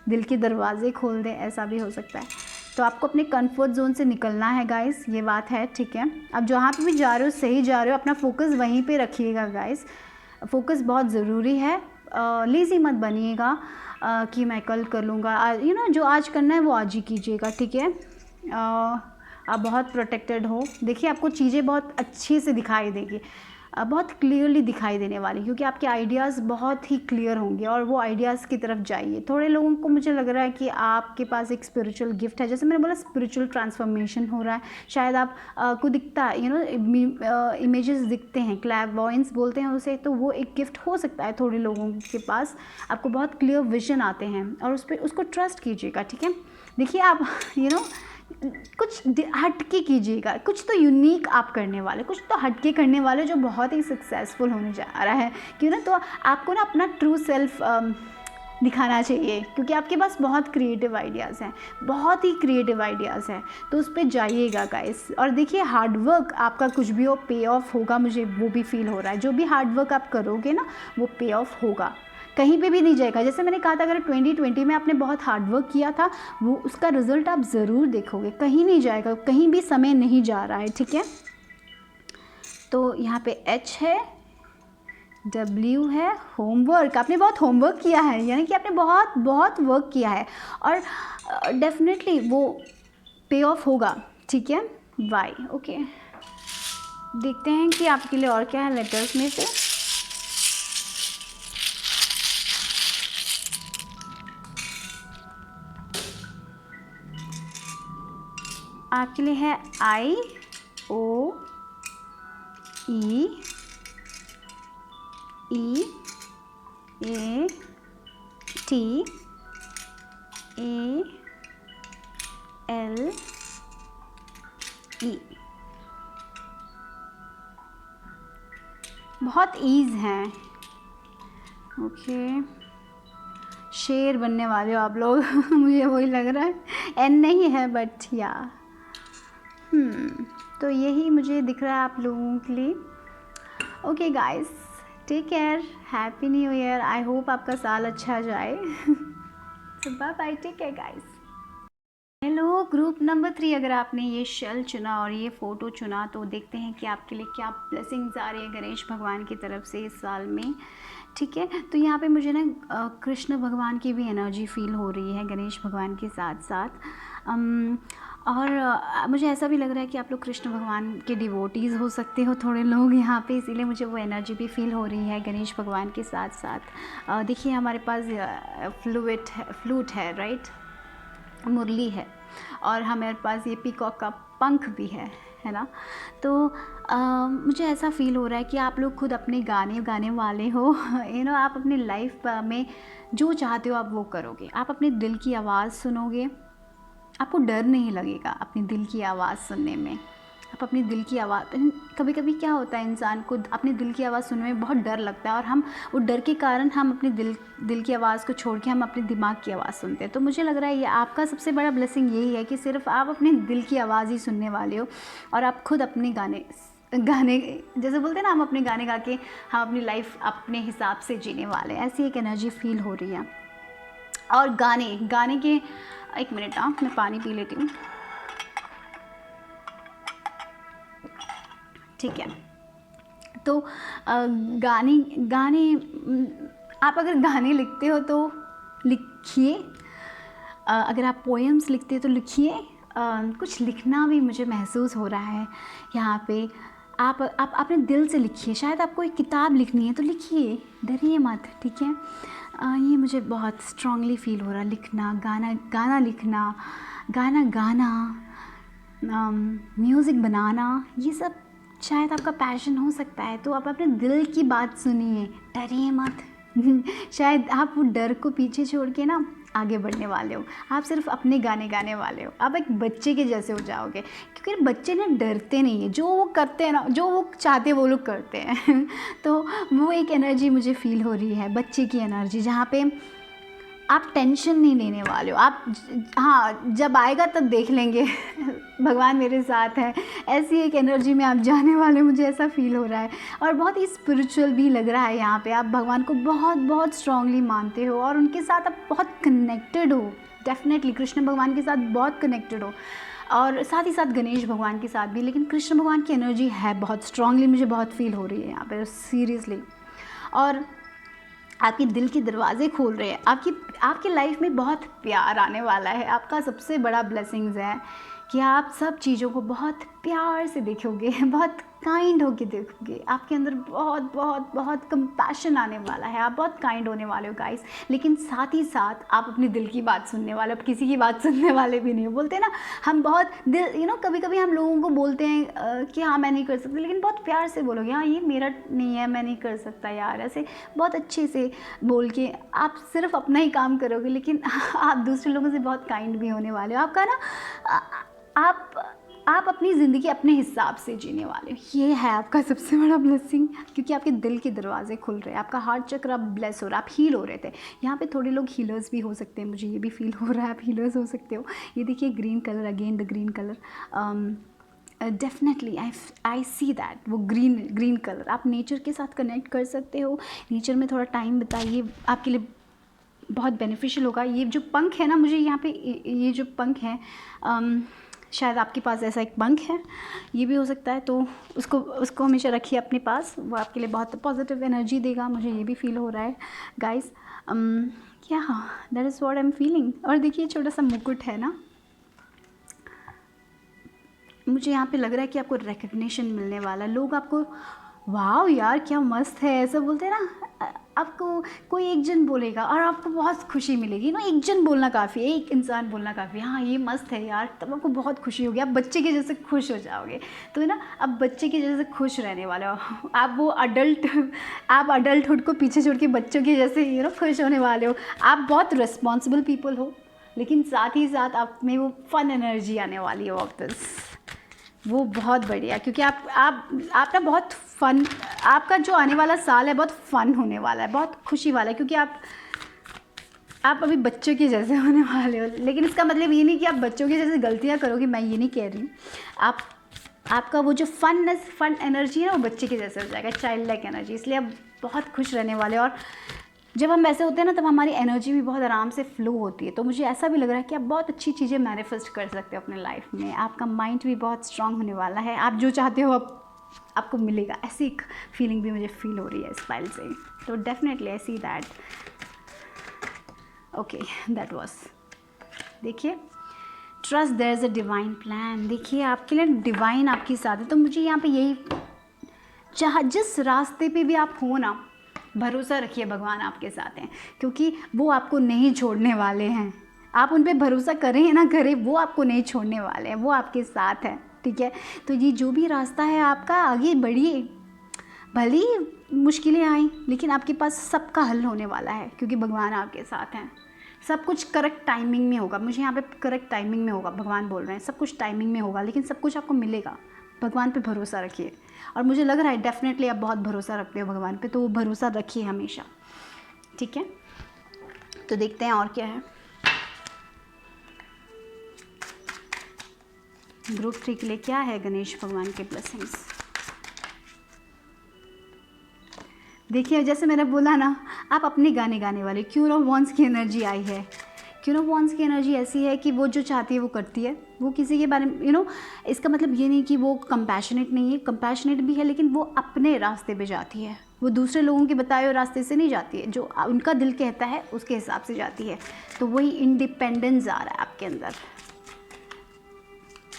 [SPEAKER 1] दिल के दरवाजे खोल दे, ऐसा भी हो सकता है। तो आपको अपने कंफर्ट जोन से निकलना है गाइस, ये बात है, ठीक है। अब जहाँ पे भी जा रहे हो, सही जा रहे हो, अपना फोकस वहीं पे रखिएगा गाइस, फोकस बहुत ज़रूरी है। लेज़ी मत बनिएगा कि मैं कल कर लूँगा, जो आज करना है वो आज ही कीजिएगा, ठीक है। आप बहुत प्रोटेक्टेड हो। देखिए आपको चीज़ें बहुत अच्छे से दिखाई देगी, बहुत क्लियरली दिखाई देने वाली, क्योंकि आपके आइडियाज़ बहुत ही क्लियर होंगे और वो आइडियाज़ की तरफ जाइए। थोड़े लोगों को मुझे लग रहा है कि आपके पास एक स्पिरिचुअल गिफ्ट है, जैसे मैंने बोला स्पिरिचुअल ट्रांसफॉर्मेशन हो रहा है, शायद आप को दिखता है, इमेजेस दिखते हैं, क्लैरवॉयंस बोलते हैं उसे, तो वो एक गिफ्ट हो सकता है थोड़े लोगों के पास। आपको बहुत क्लियर विजन आते हैं और उसको ट्रस्ट कीजिएगा, ठीक है। देखिए आप कुछ हटके कीजिएगा, कुछ तो यूनिक आप करने वाले, कुछ तो हटके करने वाले जो बहुत ही सक्सेसफुल होने जा रहा है, क्यों ना। तो आपको ना अपना ट्रू सेल्फ दिखाना चाहिए, क्योंकि आपके पास बहुत क्रिएटिव आइडियाज़ हैं, बहुत ही क्रिएटिव आइडियाज़ हैं, तो उस पर जाइएगा गाइस। और देखिए हार्डवर्क आपका कुछ भी हो, पे ऑफ होगा, मुझे वो भी फील हो रहा है। जो भी हार्डवर्क आप करोगे ना, वो पे ऑफ होगा, कहीं पे भी नहीं जाएगा। जैसे मैंने कहा था, अगर 2020 में आपने बहुत हार्डवर्क किया था, वो उसका रिज़ल्ट आप ज़रूर देखोगे, कहीं नहीं जाएगा, कहीं भी समय नहीं जा रहा है, ठीक है। तो यहाँ पे H है, W है, होमवर्क, आपने बहुत होमवर्क किया है, यानी कि आपने बहुत बहुत वर्क किया है और डेफिनेटली वो पे ऑफ होगा, ठीक है। Y, ओके, देखते हैं कि आपके लिए और क्या है लेटर्स में से। आपके लिए है I, O, E, E, A, T, A, L, E। बहुत ईज हैं, ओके। शेर बनने वाले हो आप लोग मुझे वही लग रहा है, एन नहीं है बट या तो यही मुझे दिख रहा है आप लोगों के लिए। Okay guys, take care, happy new year, I hope आपका साल अच्छा जाए। Bye bye, take care guys. Hello group number 3, अगर आपने ये शेल चुना और ये फ़ोटो चुना तो देखते हैं कि आपके लिए क्या ब्लेसिंग्स आ रही है गणेश भगवान की तरफ से इस साल में, ठीक है। तो यहाँ पे मुझे ना कृष्ण भगवान की भी एनर्जी फील हो रही है गणेश भगवान के साथ साथ। और मुझे ऐसा भी लग रहा है कि आप लोग कृष्ण भगवान के डिवोटीज़ हो सकते हो थोड़े लोग यहाँ पे, इसीलिए मुझे वो एनर्जी भी फील हो रही है गणेश भगवान के साथ साथ। देखिए हमारे पास फ्लूट है राइट, मुरली है, और हमारे पास ये पीकॉक का पंख भी है ना। तो मुझे ऐसा फील हो रहा है कि आप लोग खुद अपने गाने वाले हो, आप अपनी लाइफ में जो चाहते हो आप वो करोगे, आप अपने दिल की आवाज़ सुनोगे, आपको डर नहीं लगेगा अपनी दिल की आवाज़ सुनने में। आप अपनी दिल की आवाज़, कभी कभी क्या होता है इंसान को अपने दिल की आवाज़ सुनने में बहुत डर लगता है, और हम वो डर के कारण हम अपने दिल की आवाज़ को छोड़ के हम अपने दिमाग की आवाज़ सुनते हैं। तो मुझे लग रहा है ये आपका सबसे बड़ा ब्लेसिंग यही है कि सिर्फ आप अपने दिल की आवाज़ ही सुनने वाले हो, और आप खुद अपने गाने जैसे बोलते हैं ना, हम अपने गाने गा के हम अपनी लाइफ अपने हिसाब से जीने वाले हैं, ऐसी एक एनर्जी फील हो रही है। और गाने के, एक मिनट मैं पानी पी लेती हूँ, ठीक है। तो गाने आप अगर गाने लिखते हो तो लिखिए, अगर आप पोएम्स लिखते हो तो लिखिए। कुछ लिखना भी मुझे महसूस हो रहा है यहाँ पे। आप अपने दिल से लिखिए, शायद आपको एक किताब लिखनी है तो लिखिए, डरिए मत, ठीक है। ये मुझे बहुत स्ट्रांगली फील हो रहा है, लिखना, गाना लिखना, गाना गाना, म्यूज़िक बनाना, ये सब शायद आपका पैशन हो सकता है। तो आप अपने दिल की बात सुनिए, डरिए मत। शायद आप वो डर को पीछे छोड़ के ना आगे बढ़ने वाले हो, आप सिर्फ अपने गाने गाने वाले हो, आप एक बच्चे के जैसे हो जाओगे, क्योंकि बच्चे ना डरते नहीं है, जो वो करते हैं ना, जो वो चाहते हैं वो लोग करते हैं तो वो एक एनर्जी मुझे फील हो रही है, बच्चे की एनर्जी, जहाँ पे आप टेंशन नहीं लेने वाले हो। आप हाँ, जब आएगा तब देख लेंगे भगवान मेरे साथ है, ऐसी एक एनर्जी में आप जाने वाले, मुझे ऐसा फील हो रहा है। और बहुत ही स्पिरिचुअल भी लग रहा है यहाँ पे, आप भगवान को बहुत बहुत स्ट्रांगली मानते हो और उनके साथ आप बहुत कनेक्टेड हो, डेफिनेटली कृष्ण भगवान के साथ बहुत कनेक्टेड हो, और साथ ही साथ गणेश भगवान के साथ भी। लेकिन कृष्ण भगवान की एनर्जी है बहुत स्ट्रांगली, मुझे बहुत फील हो रही है यहाँ पर सीरियसली। और आपके दिल के दरवाजे खोल रहे हैं, आपकी लाइफ में बहुत प्यार आने वाला है। आपका सबसे बड़ा ब्लेसिंग्स है कि आप सब चीज़ों को बहुत प्यार से देखोगे, बहुत काइंड होके देखोगे, आपके अंदर बहुत बहुत बहुत कंपैशन आने वाला है, आप बहुत काइंड होने वाले हो गाइस। लेकिन साथ ही साथ आप अपने दिल की बात सुनने वाले हो, किसी की बात सुनने वाले भी नहीं हो। बोलते हैं ना, हम बहुत दिल कभी कभी हम लोगों को बोलते हैं कि हाँ मैं नहीं कर सकती, लेकिन बहुत प्यार से बोलोगे, हाँ ये मेरा नहीं है, मैं नहीं कर सकता यार, ऐसे बहुत अच्छे से बोल के आप सिर्फ अपना ही काम करोगे, लेकिन आप दूसरे लोगों से बहुत काइंड भी होने वाले हो। आपका ना आप अपनी ज़िंदगी अपने हिसाब से जीने वाले हो, ये है आपका सबसे बड़ा ब्लेसिंग, क्योंकि आपके दिल के दरवाजे खुल रहे हैं, आपका हार्ट चक्र अब ब्लेस हो रहा है, आप हील हो रहे थे। यहाँ पे थोड़े लोग हीलर्स भी हो सकते हैं, मुझे ये भी फील हो रहा है आप हीलर्स हो सकते हो। ये देखिए green colour, again the green colour, definitely I see that, वो ग्रीन कलर, आप नेचर के साथ कनेक्ट कर सकते हो। नेचर में थोड़ा टाइम बिताइए, आपके लिए बहुत बेनिफिशियल होगा। ये जो पंख है ना, मुझे यहाँ पे ये जो पंख है, शायद आपके पास ऐसा एक पंख है, ये भी हो सकता है, तो उसको हमेशा रखिए अपने पास, वो आपके लिए बहुत पॉजिटिव एनर्जी देगा, मुझे ये भी फील हो रहा है गाइस। क्या that is what I am feeling. और देखिए छोटा सा मुकुट है ना, मुझे यहाँ पे लग रहा है कि आपको रिकग्निशन मिलने वाला है, लोग आपको वाह यार क्या मस्त है ऐसा बोलते हैं ना, आपको कोई एक जन बोलेगा और आपको बहुत खुशी मिलेगी ना। एक जन बोलना काफ़ी है, एक इंसान बोलना काफ़ी है, हाँ ये मस्त है यार, तब आपको बहुत खुशी होगी, आप बच्चे के जैसे खुश हो जाओगे। तो है ना, अब बच्चे के जैसे खुश रहने वाले हो आप, वो आप अडल्टहुड को पीछे छोड़ के बच्चों के जैसे खुश होने वाले हो। आप बहुत रिस्पॉन्सिबल पीपल हो, लेकिन साथ ही साथ आप में वो फन एनर्जी आने वाली है वापस, वो बहुत बढ़िया, क्योंकि आप ना बहुत फ़न, आपका जो आने वाला साल है बहुत फ़न होने वाला है, बहुत खुशी वाला है, क्योंकि आप अभी बच्चों के जैसे होने वाले हो। लेकिन इसका मतलब ये नहीं कि आप बच्चों के जैसे गलतियाँ करोगे, मैं ये नहीं कह रही हूँ। आपका वो जो फन एनर्जी है ना, वो बच्चे के जैसे हो जाएगा, चाइल्ड लाइक एनर्जी, इसलिए आप बहुत खुश रहने वाले। और जब हम ऐसे होते हैं ना, तब हमारी एनर्जी भी बहुत आराम से फ्लो होती है। तो मुझे ऐसा भी लग रहा है कि आप बहुत अच्छी चीज़ें मैनिफेस्ट कर सकते हो अपने लाइफ में, आपका माइंड भी बहुत स्ट्रांग होने वाला है, आप जो चाहते हो आपको मिलेगा, ऐसी एक फीलिंग भी मुझे फील हो रही है इस फाइल से। तो definitely I see that. Okay, that was, देखिए trust there is a divine plan, देखिए आपके लिए डिवाइन आपके साथ है। तो मुझे यहाँ पे यही, जिस रास्ते पे भी आप हो ना, भरोसा रखिए भगवान आपके साथ हैं, क्योंकि वो आपको नहीं छोड़ने वाले हैं। आप उन पे भरोसा करें ना करें, वो आपको नहीं छोड़ने वाले हैं, वो आपके साथ हैं, ठीक है। तो ये जो भी रास्ता है आपका, आगे बढ़िए, भले ही मुश्किलें आएँ, लेकिन आपके पास सबका हल होने वाला है, क्योंकि भगवान आपके साथ हैं। सब कुछ करेक्ट टाइमिंग में होगा, मुझे यहाँ पे करेक्ट टाइमिंग में होगा, भगवान बोल रहे हैं सब कुछ टाइमिंग में होगा, लेकिन सब कुछ आपको मिलेगा। भगवान पे भरोसा रखिए, और मुझे लग रहा है डेफिनेटली आप बहुत भरोसा रखते हो भगवान पे, तो वो भरोसा रखिए हमेशा, ठीक है। तो देखते हैं और क्या है। ग्रुप 3 के लिए क्या है गणेश भगवान के ब्लेसिंग्स। देखिए जैसे मैंने बोला ना, आप अपने गाने गाने वाले, क्वीन ऑफ वॉन्ड्स की एनर्जी आई है। क्वीन ऑफ वॉन्ड्स की एनर्जी ऐसी है कि वो जो चाहती है वो करती है, वो किसी के बारे में इसका मतलब ये नहीं कि वो कंपैशनेट नहीं है, कंपैशनेट भी है, लेकिन वो अपने रास्ते पे जाती है, वो दूसरे लोगों के बताए हुए रास्ते से नहीं जाती है, जो उनका दिल कहता है उसके हिसाब से जाती है। तो वही इंडिपेंडेंस आ रहा है आपके अंदर,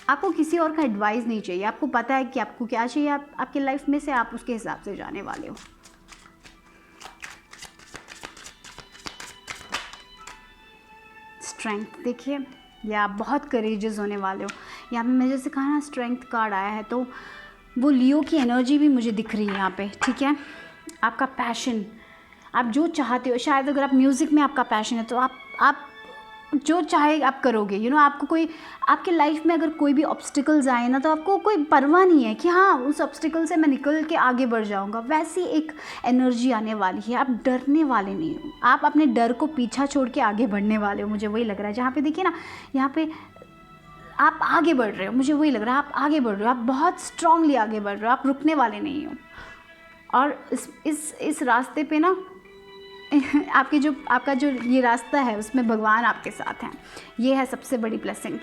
[SPEAKER 1] आपको किसी और का एडवाइस नहीं चाहिए, आपको पता है कि आपको क्या चाहिए आपके लाइफ में से, आप उसके हिसाब से जाने वाले हो। स्ट्रेंथ देखिए, या आप बहुत करेजियस होने वाले हो। यहाँ पे मैं जैसे कहा ना, स्ट्रेंथ कार्ड आया है, तो वो लियो की एनर्जी भी मुझे दिख रही है यहाँ पे, ठीक है। आपका पैशन, आप जो चाहते हो, शायद अगर आप म्यूज़िक में आपका पैशन है, तो आप जो चाहे आप करोगे। आपको कोई आपके लाइफ में अगर कोई भी ऑब्स्टिकल्स आए ना, तो आपको कोई परवाह नहीं है कि हाँ उस ऑब्स्टिकल से मैं निकल के आगे बढ़ जाऊंगा। वैसी एक एनर्जी आने वाली है। आप डरने वाले नहीं हो, आप अपने डर को पीछा छोड़ के आगे बढ़ने वाले हो। मुझे वही लग रहा है, जहाँ पे देखिए ना, यहाँ पे आप आगे बढ़ रहे हो। मुझे वही लग रहा है, आप आगे बढ़ रहे हो, आप बहुत स्ट्रांगली आगे बढ़ रहे हो, आप रुकने वाले नहीं हो। और इस रास्ते पे ना आपका जो ये रास्ता है, उसमें भगवान आपके साथ हैं। ये है सबसे बड़ी ब्लेसिंग।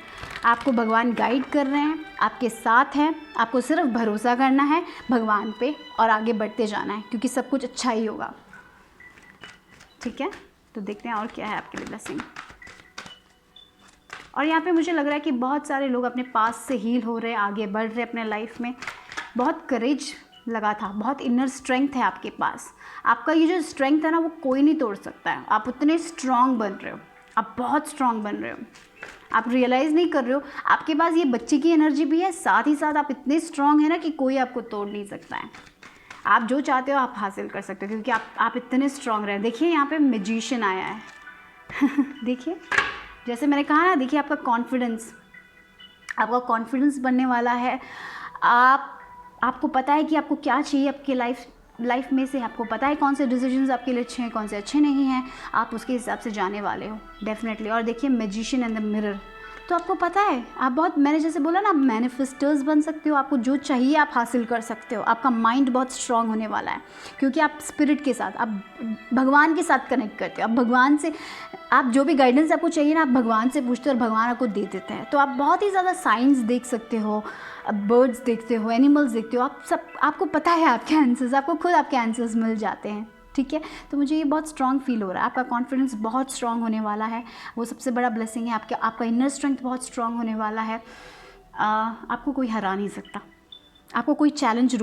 [SPEAKER 1] आपको भगवान गाइड कर रहे हैं, आपके साथ हैं। आपको सिर्फ भरोसा करना है भगवान पे और आगे बढ़ते जाना है, क्योंकि सब कुछ अच्छा ही होगा। ठीक है, तो देखते हैं और क्या है आपके लिए ब्लेसिंग। और यहाँ पे मुझे लग रहा है कि बहुत सारे लोग अपने पास से हील हो रहे हैं, आगे बढ़ रहे हैं अपने लाइफ में। बहुत करेज लगा था, बहुत इनर स्ट्रेंथ है आपके पास। आपका ये जो स्ट्रेंथ है ना, वो कोई नहीं तोड़ सकता है। आप उतने स्ट्रांग बन रहे हो, आप बहुत स्ट्रांग बन रहे हो। आप रियलाइज़ नहीं कर रहे हो, आपके पास ये बच्चे की एनर्जी भी है, साथ ही साथ आप इतने स्ट्रांग हैं ना कि कोई आपको तोड़ नहीं सकता है। आप जो चाहते हो आप हासिल कर सकते हो, क्योंकि आप इतने स्ट्रांग रहे। देखिए यहाँ पे मैजिशियन आया है देखिए, जैसे मैंने कहा ना, देखिए आपका कॉन्फिडेंस बनने वाला है। आपको पता है कि आपको क्या चाहिए आपके लाइफ में से। आपको पता है कौन से डिसीजंस आपके लिए अच्छे हैं, कौन से अच्छे नहीं हैं। आप उसके हिसाब से जाने वाले हो डेफिनेटली। और देखिए मैजिशियन इन द मिरर, तो आपको पता है आप बहुत, मैंने जैसे बोला ना, मैनिफेस्टर्स बन सकते हो। आपको जो चाहिए आप हासिल कर सकते हो। आपका माइंड बहुत स्ट्रांग होने वाला है, क्योंकि आप स्पिरिट के साथ, आप भगवान के साथ कनेक्ट करते हो। आप भगवान से, आप जो भी गाइडेंस आपको चाहिए ना, आप भगवान से पूछते हो और भगवान आपको दे देते हैं। तो आप बहुत ही ज़्यादा साइंस देख सकते हो, बर्ड्स देखते हो, एनिमल्स देखते हो। आपको पता है आपके आंसर्स, आपको खुद आपके आंसर्स मिल जाते हैं। ठीक है, तो मुझे ये बहुत स्ट्रांग फील हो रहा है। आपका कॉन्फिडेंस बहुत स्ट्रांग होने वाला है, वो सबसे बड़ा ब्लेसिंग है। आपका इनर स्ट्रेंथ बहुत स्ट्रांग होने वाला है। आपको कोई हरा नहीं सकता। आपको कोई चैलेंज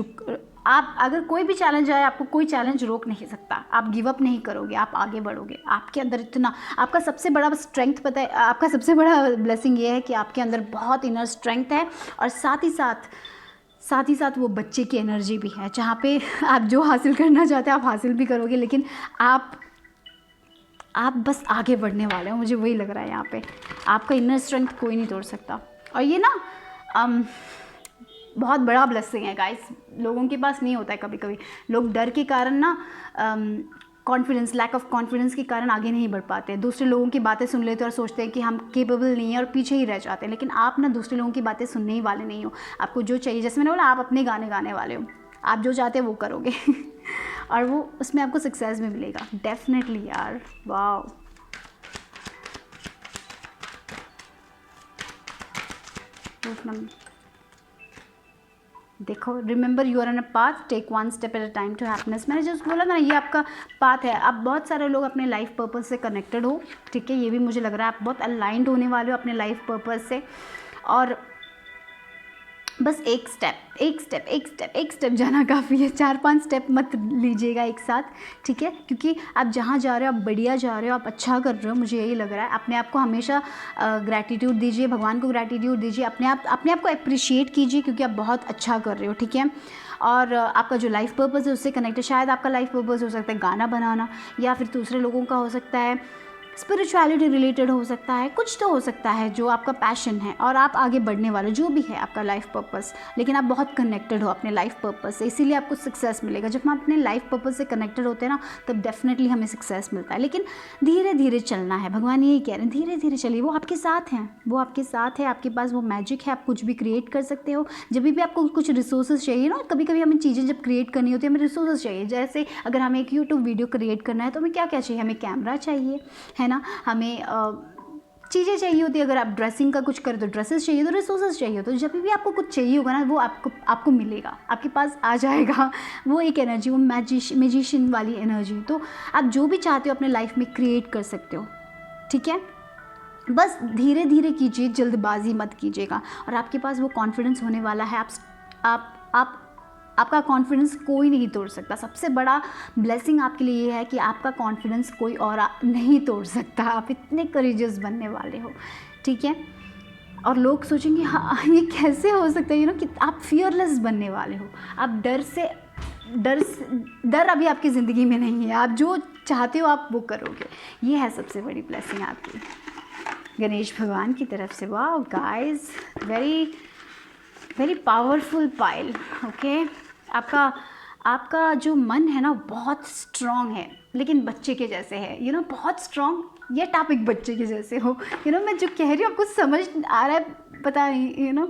[SPEAKER 1] आप अगर कोई भी चैलेंज आए, आपको कोई चैलेंज रोक नहीं सकता। आप गिव अप नहीं करोगे, आप आगे बढ़ोगे। आपके अंदर इतना, आपका सबसे बड़ा स्ट्रेंथ पता है, आपका सबसे बड़ा ब्लेसिंग ये है कि आपके अंदर बहुत इनर स्ट्रेंथ है, और साथ ही साथ वो बच्चे की एनर्जी भी है, जहाँ पे आप जो हासिल करना चाहते हैं आप हासिल भी करोगे, लेकिन आप बस आगे बढ़ने वाले हो। मुझे वही लग रहा है यहाँ पे, आपका इनर स्ट्रेंथ कोई नहीं तोड़ सकता। और ये ना बहुत बड़ा ब्लेसिंग है गाइस, लोगों के पास नहीं होता है। कभी कभी लोग डर के कारण ना, लैक ऑफ कॉन्फिडेंस के कारण आगे नहीं बढ़ पाते। दूसरे लोगों की बातें सुन लेते हैं और सोचते हैं कि हम केपेबल नहीं है और पीछे ही रह जाते हैं। लेकिन आप ना दूसरे लोगों की बातें सुनने ही वाले नहीं हो। आपको जो चाहिए, जैसे मैंने बोला, आप अपने गाने गाने वाले हो। आप जो चाहते हैं वो करोगे और वो उसमें आपको सक्सेस भी मिलेगा डेफिनेटली यार। वाह, देखो, remember you are on a path, take one step at a time to happiness. मैंने जस्ट बोला ना, ये आपका पाथ है। आप बहुत सारे लोग अपने लाइफ पर्पस से कनेक्टेड हो। ठीक है, ये भी मुझे लग रहा है आप बहुत अलाइंड होने वाले हो अपने लाइफ पर्पस से। और बस एक स्टेप जाना काफ़ी है। 4-5 स्टेप मत लीजिएगा एक साथ। ठीक है, क्योंकि आप जहाँ जा रहे हो आप बढ़िया जा रहे हो, आप अच्छा कर रहे हो। मुझे यही लग रहा है। अपने आप को हमेशा ग्रैटिट्यूड दीजिए, भगवान को ग्रैटिट्यूड दीजिए, अपने आप को अप्रिशिएट कीजिए, क्योंकि आप बहुत अच्छा कर रहे हो। ठीक है, और आपका जो लाइफ पर्पस है उससे कनेक्टेड, शायद आपका लाइफ पर्पस हो सकता है गाना बनाना, या फिर दूसरे लोगों का हो सकता है स्पिरिचुअलिटी रिलेटेड हो सकता है, कुछ तो हो सकता है जो आपका पैशन है और आप आगे बढ़ने वाले, जो भी है आपका लाइफ पर्पस। लेकिन आप बहुत कनेक्टेड हो अपने लाइफ पर्पस से, इसीलिए आपको सक्सेस मिलेगा। जब हम अपने लाइफ पर्पस से कनेक्टेड होते हैं ना, तब डेफिनेटली हमें सक्सेस मिलता है। लेकिन धीरे धीरे चलना है, भगवान यही कह रहे हैं, धीरे धीरे चलिए। वो आपके साथ हैं, वो आपके साथ है। आपके पास वो मैजिक है, आप कुछ भी क्रिएट कर सकते हो। जब भी आपको कुछ रिसोर्सेज चाहिए ना, कभी कभी हमें चीज़ें जब क्रिएट करनी होती है, हमें रिसोर्सेज चाहिए। जैसे अगर हमें एक यूट्यूब वीडियो क्रिएट करना है तो हमें क्या क्या चाहिए, हमें कैमरा चाहिए, है ना, हमें चीज़ें चाहिए होती है। अगर आप ड्रेसिंग का कुछ करें तो ड्रेसेस चाहिए, तो रिसोर्सेज चाहिए। तो जब भी आपको कुछ चाहिए होगा ना, वो आपको मिलेगा, आपके पास आ जाएगा। वो एक एनर्जी, वो मैजिशियन वाली एनर्जी। तो आप जो भी चाहते हो अपने लाइफ में क्रिएट कर सकते हो। ठीक है, बस धीरे धीरे कीजिए, जल्दबाजी मत कीजिएगा, और आपके पास वो कॉन्फिडेंस होने वाला है। आपका कॉन्फिडेंस कोई नहीं तोड़ सकता। सबसे बड़ा ब्लेसिंग आपके लिए ये है कि आपका कॉन्फिडेंस कोई और नहीं तोड़ सकता। आप इतने करेजियस बनने वाले हो। ठीक है, और लोग सोचेंगे हाँ ये कैसे हो सकता है, कि आप फियरलेस बनने वाले हो। आप डर अभी आपकी ज़िंदगी में नहीं है। आप जो चाहते हो आप वो करोगे। ये है सबसे बड़ी ब्लेसिंग आपकी। गणेश भगवान की तरफ से। वाह guys, very very powerful pile. Okay, आपका जो मन है ना बहुत स्ट्रॉन्ग है, लेकिन बच्चे के जैसे है, बहुत स्ट्रॉन्ग, ये टॉपिक बच्चे के जैसे हो। मैं जो कह रही हूँ आपको समझ आ रहा है, पता नहीं,